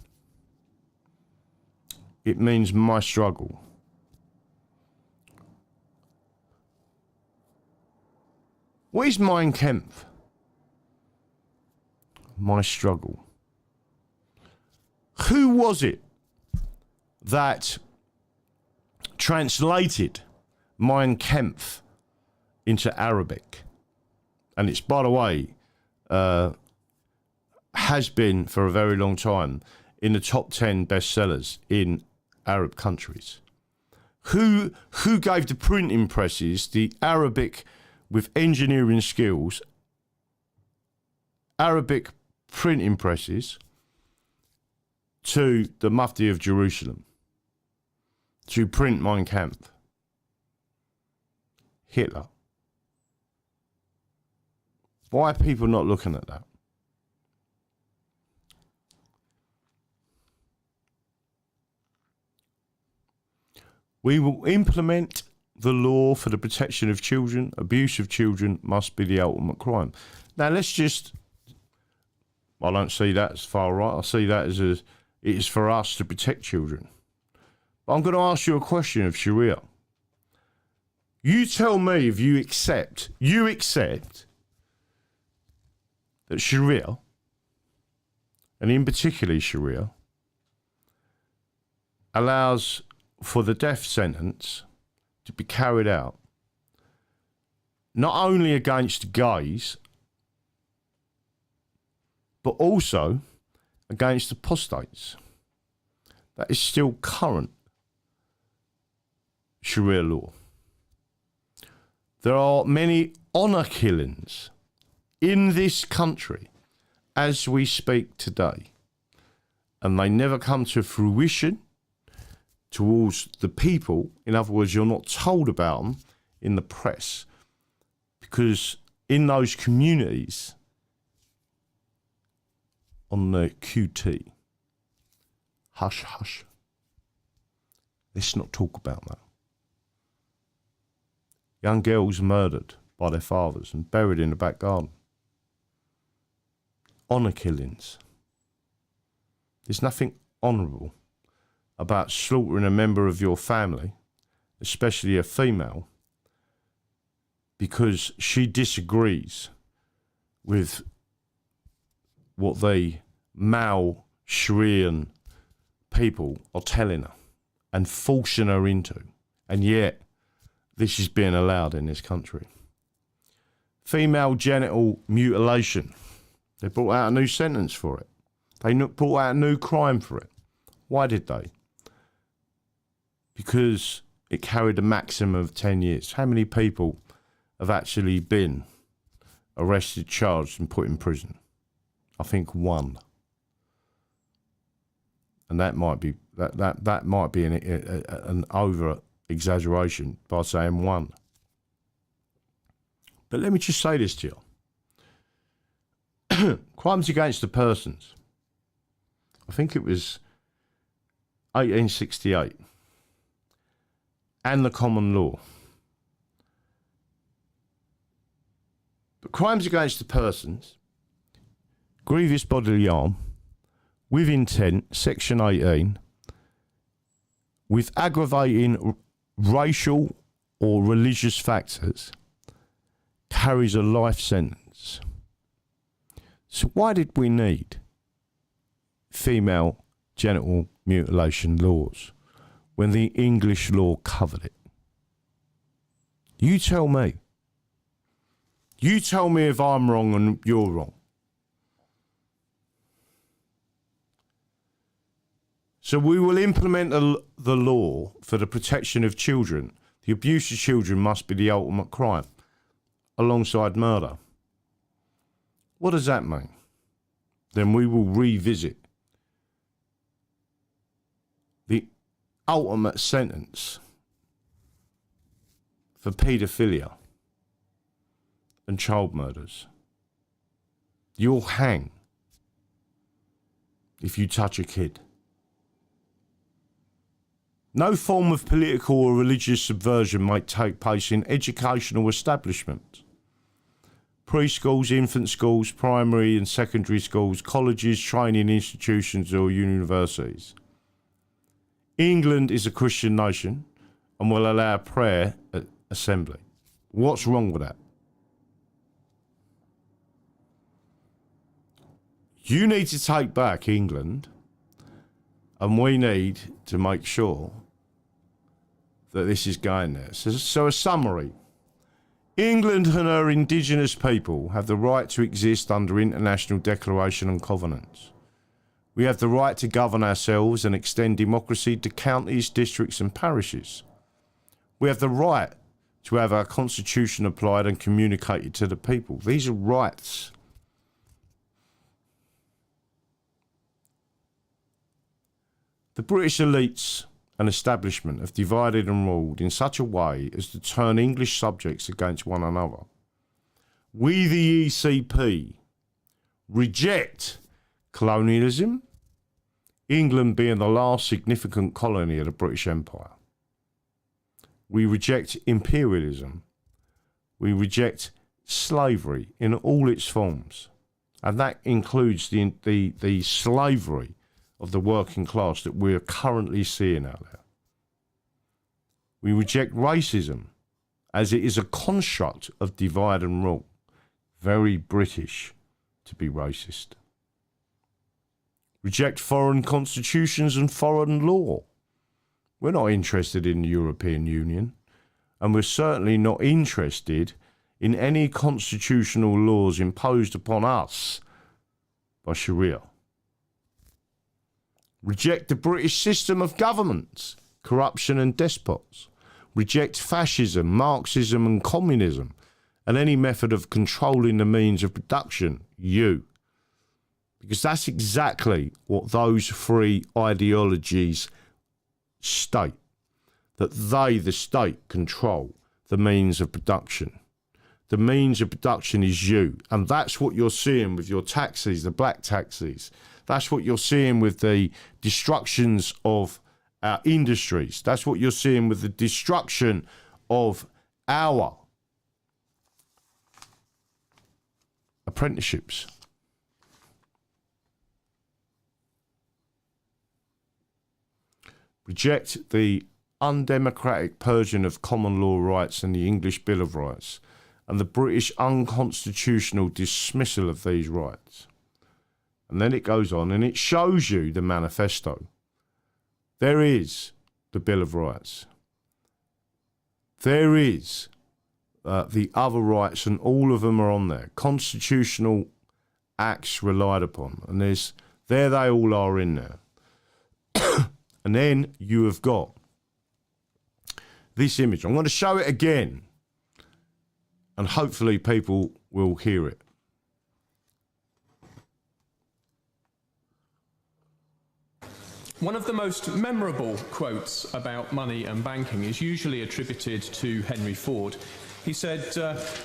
It means my struggle. What is Mein Kampf? My struggle. Who was it that translated Mein Kampf into Arabic? And it's, by the way, has been for a very long time in the top 10 bestsellers in Arab countries. Who gave the printing presses, the Arabic with engineering skills, Arabic printing presses, to the Mufti of Jerusalem to print Mein Kampf? Hitler. Why are people not looking at that? We will implement the law for the protection of children. Abuse of children must be the ultimate crime. Now let's just, I don't see that as far right. I see that as it is for us to protect children. But I'm going to ask you a question of Sharia. You tell me if you accept that Sharia, and in particular Sharia, allows for the death sentence to be carried out not only against gays, but also against apostates. That is still current Sharia law. There are many honour killings in this country as we speak today, and they never come to fruition towards the people. In other words, you're not told about them in the press, because in those communities on the QT, hush, hush, let's not talk about that. Young girls murdered by their fathers and buried in the back garden. Honour killings. There's nothing honourable about slaughtering a member of your family, especially a female, because she disagrees with what the male Sharian people are telling her and forcing her into. And yet, this is being allowed in this country. Female genital mutilation. They brought out a new sentence for it. They brought out a new crime for it. Why did they? Because it carried a maximum of 10 years. How many people have actually been arrested, charged and put in prison? I think one. And that might be that might be an over exaggeration by saying one. But let me just say this to you. Crimes against the persons. I think it was 1868. And the common law. But crimes against the persons, grievous bodily harm, with intent, section 18, with aggravating racial or religious factors, carries a life sentence. So why did we need female genital mutilation laws when the English law covered it? You tell me. You tell me if I'm wrong and you're wrong. So we will implement the law for the protection of children. The abuse of children must be the ultimate crime, alongside murder. What does that mean? Then we will revisit the ultimate sentence for paedophilia and child murders. You'll hang if you touch a kid. No form of political or religious subversion might take place in educational establishments. Preschools, infant schools, primary and secondary schools, colleges, training institutions or universities. England is a Christian nation and will allow prayer at assembly. What's wrong with that? You need to take back England, and we need to make sure that this is going there. So a summary. England and her indigenous people have the right to exist under international declaration and covenants. We have the right to govern ourselves and extend democracy to counties, districts and parishes. We have the right to have our constitution applied and communicated to the people. These are rights. The British elites and establishment have divided and ruled in such a way as to turn English subjects against one another. We, the ECP, reject colonialism, England being the last significant colony of the British Empire. We reject imperialism. We reject slavery in all its forms. And that includes the slavery of the working class that we're currently seeing out there. We reject racism as it is a construct of divide and rule. Very British to be racist. Reject foreign constitutions and foreign law. We're not interested in the European Union, and we're certainly not interested in any constitutional laws imposed upon us by Sharia. Reject the British system of governments, corruption and despots. Reject fascism, Marxism and communism, and any method of controlling the means of production, because that's exactly what those three ideologies state, that they, the state, control the means of production. The means of production is you, and that's what you're seeing with your taxis, the black taxis. That's what you're seeing with the destructions of our industries. That's what you're seeing with the destruction of our apprenticeships. Reject the undemocratic purging of common law rights and the English Bill of Rights, and the British unconstitutional dismissal of these rights. And then it goes on and it shows you the manifesto. There is the Bill of Rights. There is the other rights, and all of them are on there. Constitutional acts relied upon. And there they all are in there. And then you have got this image. I'm going to show it again, and hopefully people will hear it. One of the most memorable quotes about money and banking is usually attributed to Henry Ford. He said,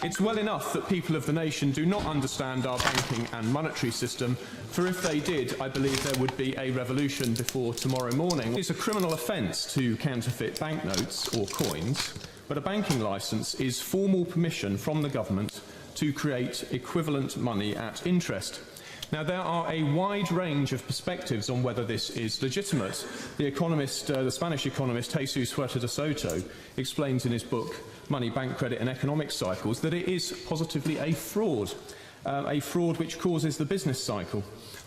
"It's well enough that people of the nation do not understand our banking and monetary system, for if they did, I believe there would be a revolution before tomorrow morning." It's a criminal offence to counterfeit banknotes or coins, but a banking licence is formal permission from the government to create equivalent money at interest. Now, there are a wide range of perspectives on whether this is legitimate. The Spanish economist Jesus Huerta de Soto explains in his book Money, Bank Credit and Economic Cycles that it is positively a fraud which causes the business cycle.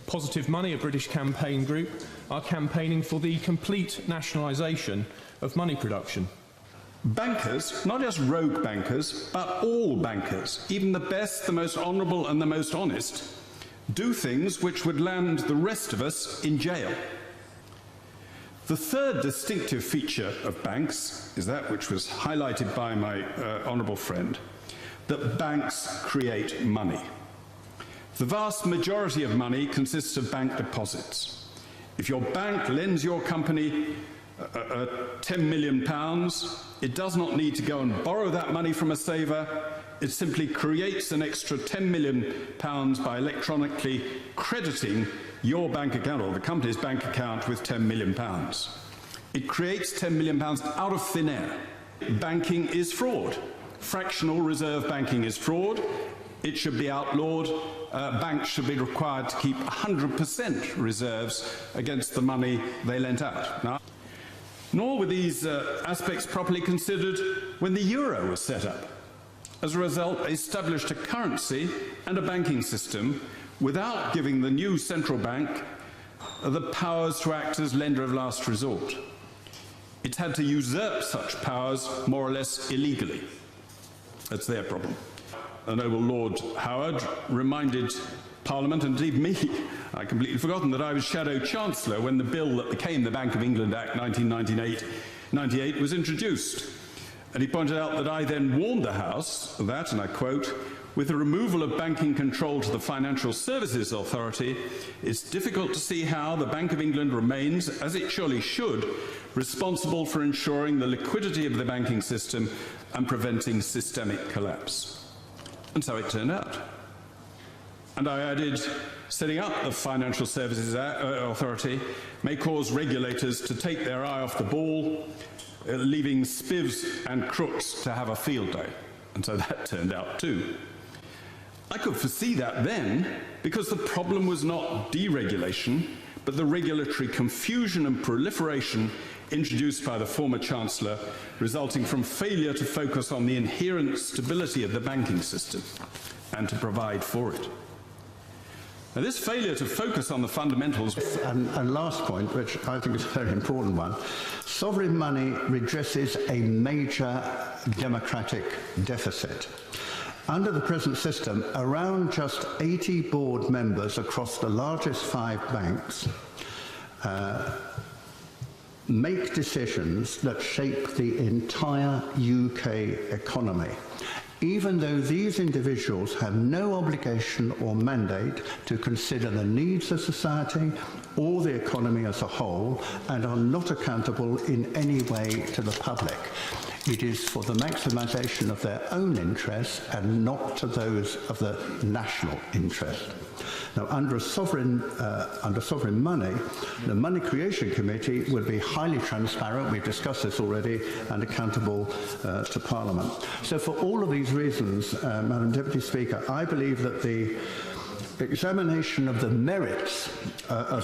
Positive Money, a British campaign group, are campaigning for the complete nationalisation of money production. Bankers, not just rogue bankers, but all bankers, even the best, the most honourable and the most honest, do things which would land the rest of us in jail. The third distinctive feature of banks is that which was highlighted by my honourable friend, that banks create money. The vast majority of money consists of bank deposits. If your bank lends your company £10 million, it does not need to go and borrow that money from a saver. It simply creates an extra £10 million by electronically crediting your bank account or the company's bank account with £10 million. It creates £10 million out of thin air. Banking is fraud. Fractional reserve banking is fraud. It should be outlawed. Banks should be required to keep 100% reserves against the money they lent out. Now, nor were these aspects properly considered when the euro was set up. As a result, they established a currency and a banking system without giving the new central bank the powers to act as lender of last resort. It's had to usurp such powers more or less illegally. That's their problem. The noble Lord Howard reminded Parliament, and indeed me, I'd completely forgotten that I was Shadow Chancellor when the bill that became the Bank of England Act 1998 was introduced. And he pointed out that I then warned the House that, and I quote, "With the removal of banking control to the Financial Services Authority, it's difficult to see how the Bank of England remains, as it surely should, responsible for ensuring the liquidity of the banking system and preventing systemic collapse." And so it turned out. And I added, setting up the Financial Services Authority may cause regulators to take their eye off the ball, leaving spivs and crooks to have a field day. And so that turned out too. I could foresee that then, because the problem was not deregulation, but the regulatory confusion and proliferation introduced by the former Chancellor, resulting from failure to focus on the inherent stability of the banking system and to provide for it. Now, this failure to focus on the fundamentals... And last point, which I think is a very important one, sovereign money redresses a major democratic deficit. Under the present system, around just 80 board members across the largest 5 banks make decisions that shape the entire UK economy, even though these individuals have no obligation or mandate to consider the needs of society or the economy as a whole, and are not accountable in any way to the public. It is for the maximisation of their own interests and not to those of the national interest. Now, under sovereign money, the Money Creation Committee would be highly transparent, we've discussed this already, and accountable to Parliament. So for all of these reasons, Madam Deputy Speaker, I believe that the examination of the merits of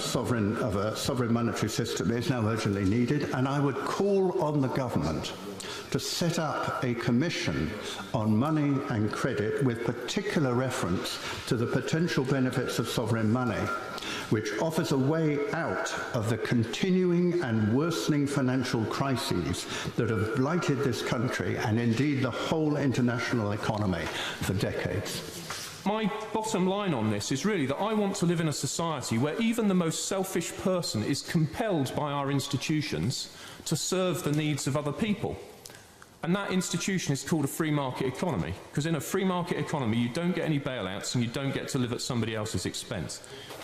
a sovereign monetary system is now urgently needed, and I would call on the government to set up a commission on money and credit with particular reference to the potential benefits of sovereign money, which offers a way out of the continuing and worsening financial crises that have blighted this country and indeed the whole international economy for decades. My bottom line on this is really that I want to live in a society where even the most selfish person is compelled by our institutions to serve the needs of other people. And that institution is called a free market economy, because in a free market economy you don't get any bailouts and you don't get to live at somebody else's expense.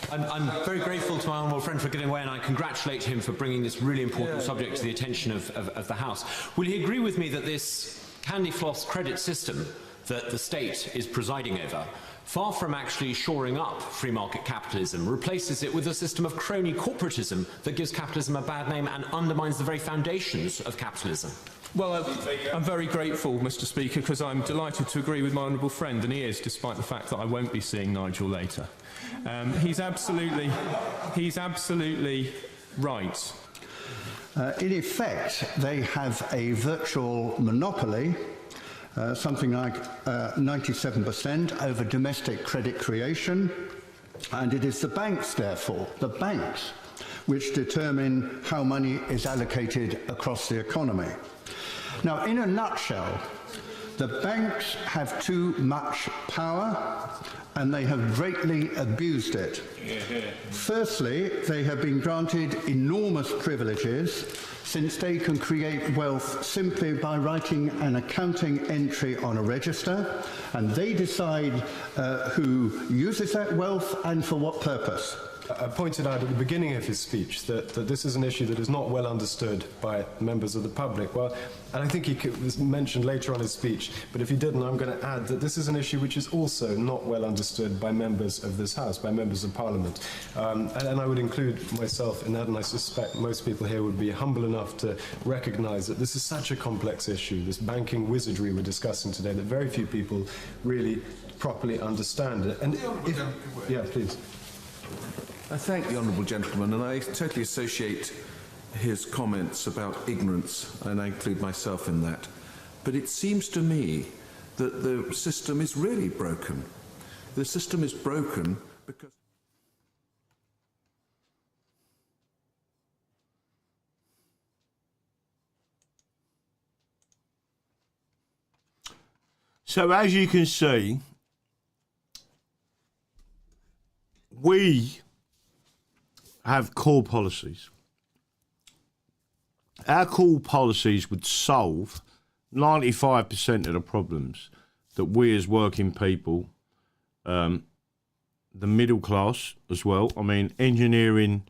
I'm very grateful to my honourable friend for getting away, and I congratulate him for bringing this really important subject to the attention of the House. Will he agree with me that this candy floss credit system that the state is presiding over, far from actually shoring up free market capitalism, replaces it with a system of crony corporatism that gives capitalism a bad name and undermines the very foundations of capitalism? Well, I'm very grateful, Mr. Speaker, because I'm delighted to agree with my honourable friend, and he is, despite the fact that I won't be seeing Nigel later. He's absolutely right. In effect, they have a virtual monopoly, something like 97% over domestic credit creation, and it is the banks, therefore, which determine how money is allocated across the economy. Now, in a nutshell, The banks have too much power and they have greatly abused it. Firstly, they have been granted enormous privileges since they can create wealth simply by writing an accounting entry on a register, and they decide who uses that wealth and for what purpose. I pointed out at the beginning of his speech that this is an issue that is not well understood by members of the public. Well, and I think it was mentioned later on in his speech, but if he didn't, I'm going to add that this is an issue which is also not well understood by members of this House, by members of Parliament. And I would include myself in that, and I suspect most people here would be humble enough to recognise that this is such a complex issue, this banking wizardry we're discussing today, that very few people really properly understand it. And yeah, please. I thank the Honourable Gentleman, and I totally associate his comments about ignorance, and I include myself in that. But it seems to me that the system is really broken. The system is broken because... So as you can see, we have core policies. Our core policies would solve 95% of the problems that we as working people, the middle class as well. I mean, engineering,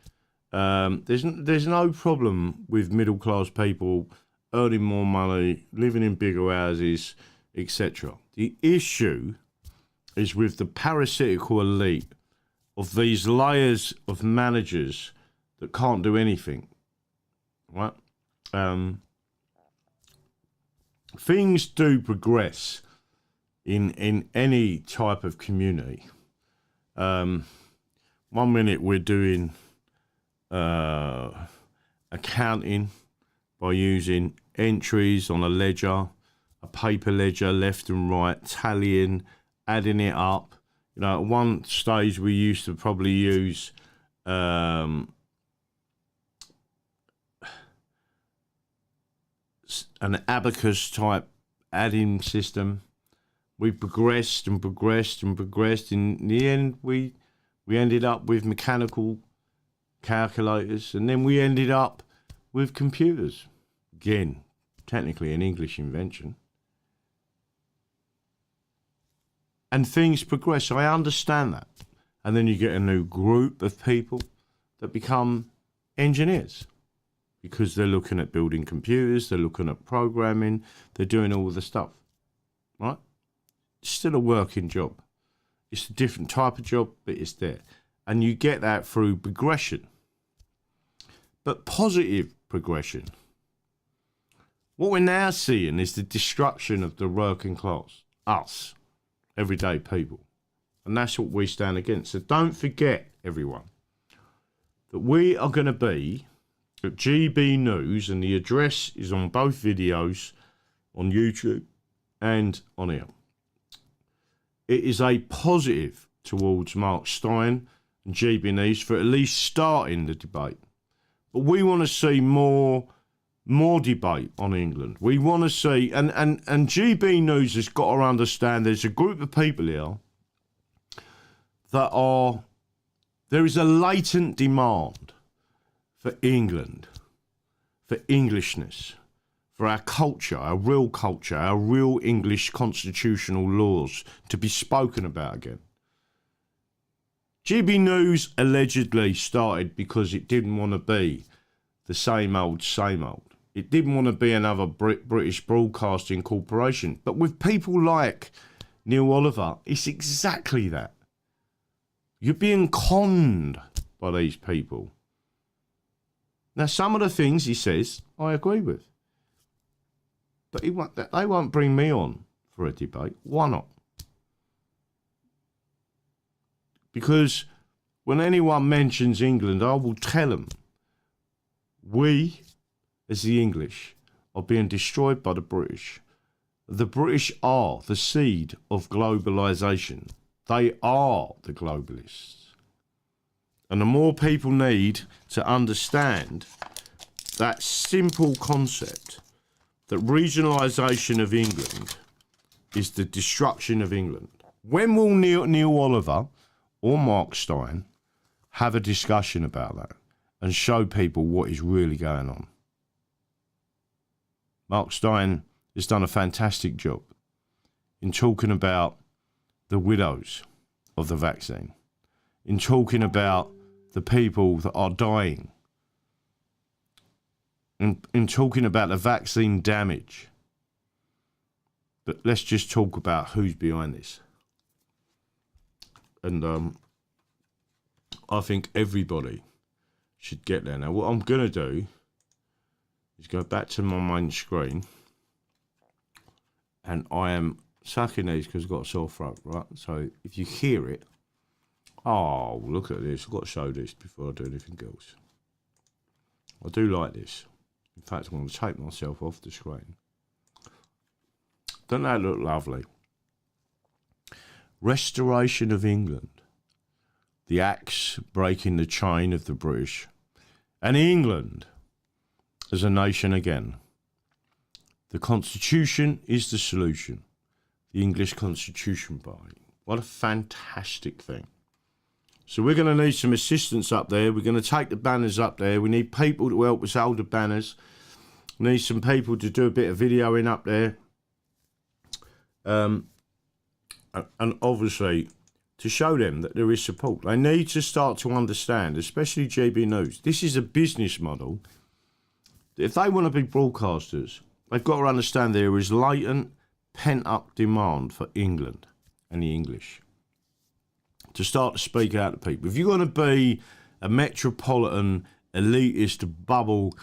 there's no problem with middle class people earning more money, living in bigger houses, etc. The issue is with the parasitical elite of these layers of managers that can't do anything, right? Things do progress in any type of community. 1 minute we're doing accounting by using entries on a ledger, a paper ledger, left and right, tallying, adding it up. You know, at one stage we used to probably use an abacus type adding system. We progressed and progressed and progressed. In the end, we ended up with mechanical calculators, and then we ended up with computers. Again, technically an English invention. And things progress. I understand that. And then you get a new group of people that become engineers because they're looking at building computers, they're looking at programming, they're doing all the stuff, right? It's still a working job. It's a different type of job, but it's there. And you get that through progression. But positive progression. What we're now seeing is the destruction of the working class, us. Everyday people. And that's what we stand against. So don't forget, everyone, that we are going to be at GB News, and the address is on both videos, on YouTube and on here. It is a positive towards Mark Stein and GB News for at least starting the debate. But we want to see more debate on England. We want to see, and GB News has got to understand there's a group of people here that there is a latent demand for England, for Englishness, for our culture, our real English constitutional laws to be spoken about again. GB News allegedly started because it didn't want to be the same old, same old. It didn't want to be another British Broadcasting Corporation. But with people like Neil Oliver, it's exactly that. You're being conned by these people. Now, some of the things he says, I agree with. But they won't bring me on for a debate. Why not? Because when anyone mentions England, I will tell them, we, as the English, are being destroyed by the British. The British are the seed of globalisation. They are the globalists. And the more people need to understand that simple concept, that regionalisation of England is the destruction of England. When will Neil Oliver or Mark Stein have a discussion about that and show people what is really going on? Mark Stein has done a fantastic job in talking about the widows of the vaccine, in talking about the people that are dying, in talking about the vaccine damage. But let's just talk about who's behind this. And I think everybody should get there. Now, what I'm going to do is go back to my main screen. And I am sucking these because I've got a sore throat, right? So if you hear it, oh, look at this. I've got to show this before I do anything else. I do like this. In fact, I'm going to take myself off the screen. Doesn't that look lovely? Restoration of England. The axe breaking the chain of the British. And England as a nation again. The Constitution is the solution. The English Constitution Party. What a fantastic thing. So we're going to need some assistance up there. We're going to take the banners up there. We need people to help us hold the banners. We need some people to do a bit of videoing up there. And obviously to show them that there is support. They need to start to understand, especially GB News. This is a business model. If they want to be broadcasters, they've got to understand there is latent, pent-up demand for England and the English to start to speak out to people. If you're going to be a metropolitan, elitist, bubble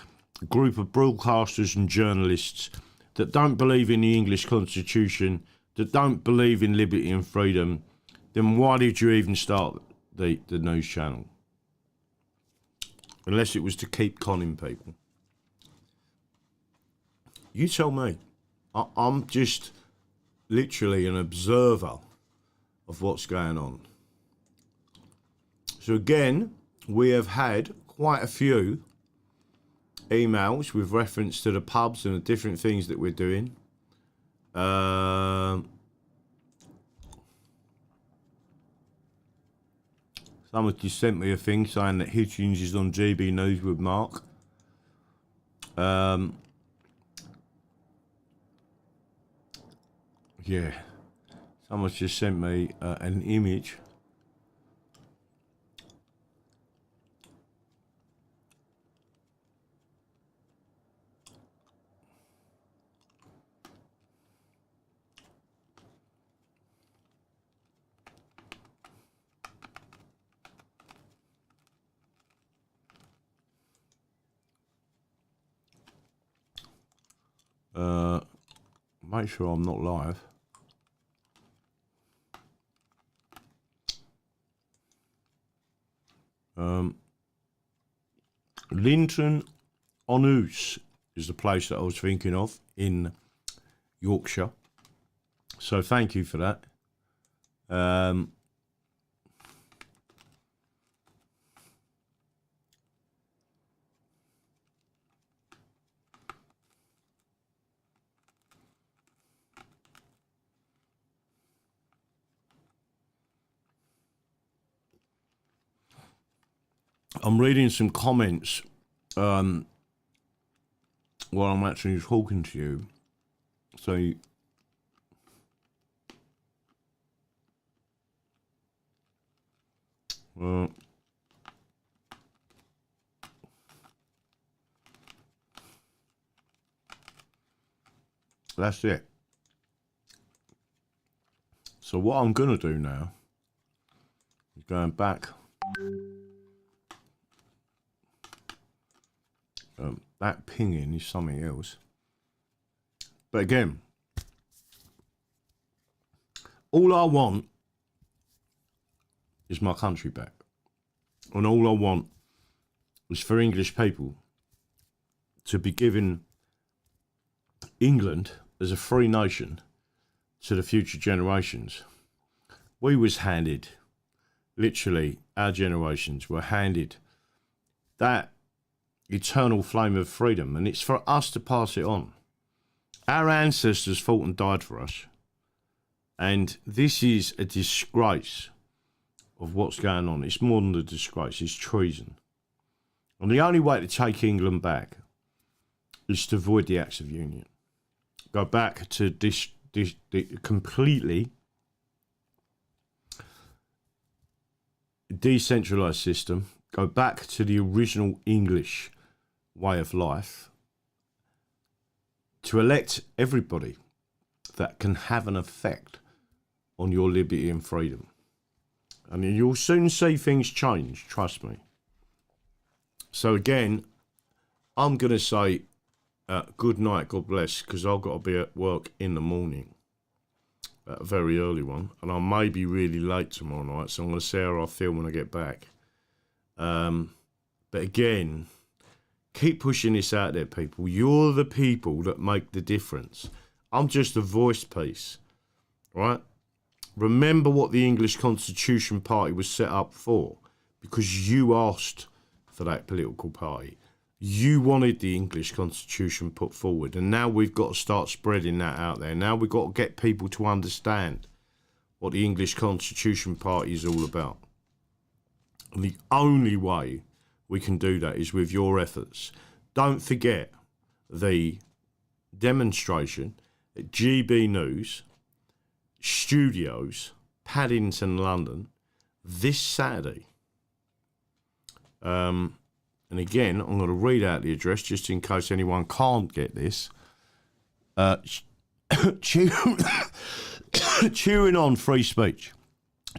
group of broadcasters and journalists that don't believe in the English Constitution, that don't believe in liberty and freedom, then why did you even start the news channel? Unless it was to keep conning people. You tell me. I'm just literally an observer of what's going on. So again, we have had quite a few emails with reference to the pubs and the different things that we're doing. Someone just sent me a thing saying that Hitchens is on GB News with Mark. Yeah, someone's just sent me an image. Make sure I'm not live. Linton on Ouse is the place that I was thinking of in Yorkshire. So thank you for that. I'm reading some comments while I'm actually talking to you. So that's it. So what I'm going to do now is going back. That pinging is something else. But again, all I want is my country back. And all I want is for English people to be given England as a free nation to the future generations. We was handed, literally, our generations were handed that eternal flame of freedom, and it's for us to pass it on. Our ancestors fought and died for us. And this is a disgrace of what's going on. It's more than a disgrace, it's treason. And the only way to take England back is to avoid the Acts of Union. Go back to this completely decentralised system. Go back to the original English way of life. To elect everybody that can have an effect on your liberty and freedom. And you'll soon see things change, trust me. So again, I'm going to say good night, God bless, because I've got to be at work in the morning, a very early one, and I may be really late tomorrow night, so I'm going to see how I feel when I get back. But again, keep pushing this out there, people. You're the people that make the difference. I'm just a voice piece, right? Remember what the English Constitution Party was set up for, because you asked for that political party. You wanted the English Constitution put forward, and now we've got to start spreading that out there. Now we've got to get people to understand what the English Constitution Party is all about. And the only way we can do that is with your efforts. Don't forget the demonstration at GB News Studios, Paddington, London, this Saturday. And again, I'm going to read out the address just in case anyone can't get this. Cheering on free speech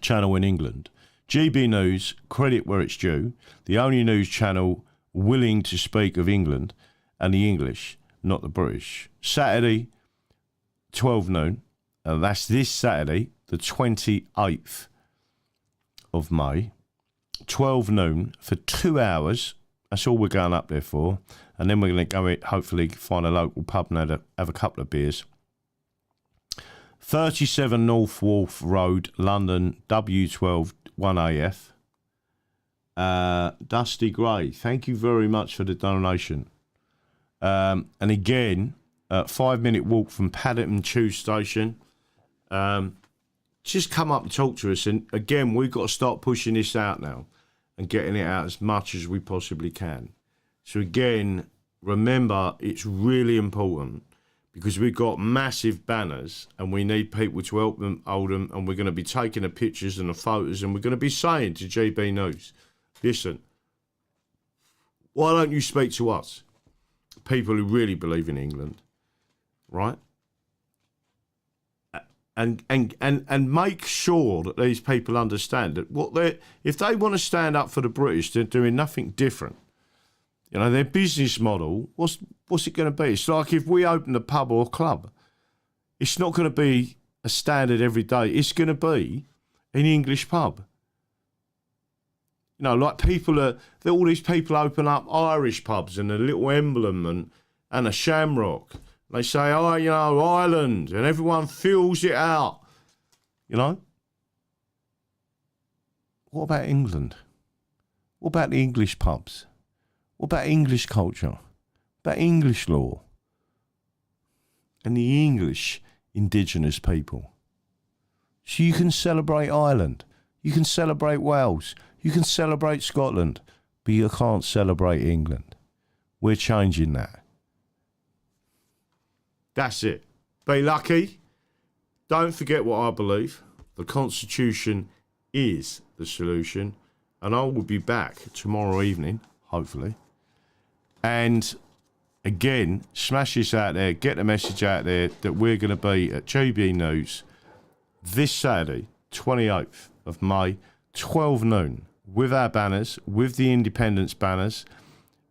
channel in England. GB News, credit where it's due, the only news channel willing to speak of England and the English, not the British. Saturday, 12 noon, and that's this Saturday, the 28th of May, 12 noon for 2 hours. That's all we're going up there for. And then we're going to go, hopefully, find a local pub and have a couple of beers. 37 North Wharf Road, London, W12 1AF. Dusty Gray, thank you very much for the donation. And again, 5-minute walk from Paddington Tube Station. Just come up and talk to us. And again, we've got to start pushing this out now and getting it out as much as we possibly can. So again, remember, it's really important because we've got massive banners and we need people to help them hold them, and we're going to be taking the pictures and the photos, and we're going to be saying to GB News, listen, why don't you speak to us, people who really believe in England, right? And make sure that these people understand that if they want to stand up for the British, they're doing nothing different. You know, their business model, what's it going to be? It's like if we open a pub or a club, it's not going to be a standard every day. It's going to be an English pub. You know, like all these people open up Irish pubs and a little emblem and a shamrock. They say, oh, you know, Ireland, and everyone fills it out, you know. What about England? What about the English pubs? What about English culture? What about English law? And the English indigenous people? So you can celebrate Ireland, you can celebrate Wales, you can celebrate Scotland, but you can't celebrate England. We're changing that. That's it. Be lucky. Don't forget what I believe. The Constitution is the solution. And I will be back tomorrow evening, hopefully. And again, smash this out there. Get the message out there that we're going to be at GB News this Saturday, 28th of May, 12 noon, with our banners, with the independence banners.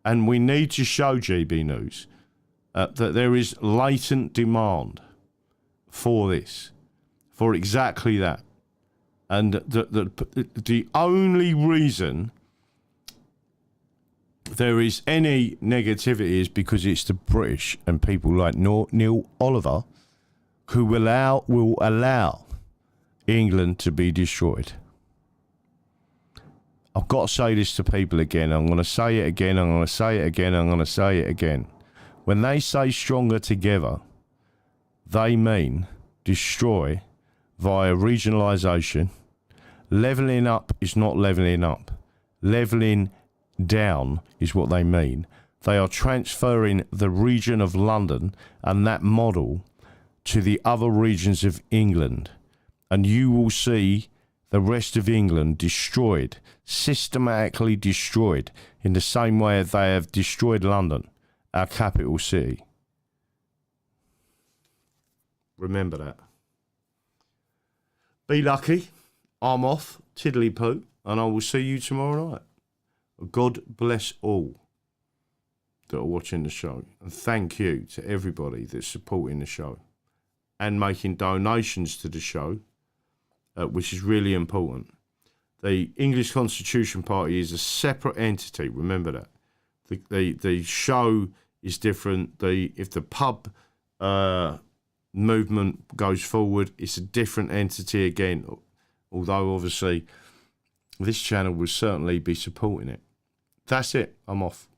And we need to show GB News that there is latent demand for this, for exactly that. And the only reason there is any negativity is because it's the British and people like Neil Oliver who will allow England to be destroyed. I've got to say this to people again. I'm going to say it again. I'm going to say it again. I'm going to say it again. When they say stronger together, they mean destroy via regionalisation. Levelling up is not levelling up. Levelling down is what they mean. They are transferring the region of London and that model to the other regions of England. And you will see the rest of England destroyed, systematically destroyed, in the same way they have destroyed London, our capital city. Remember that. Be lucky. I'm off, tiddly poo, and I will see you tomorrow night. God bless all that are watching the show, and thank you to everybody that's supporting the show and making donations to the show, which is really important. The English Constitution Party is a separate entity. Remember that. The show is different. If the pub movement goes forward, it's a different entity again. Although obviously this channel will certainly be supporting it. That's it. I'm off.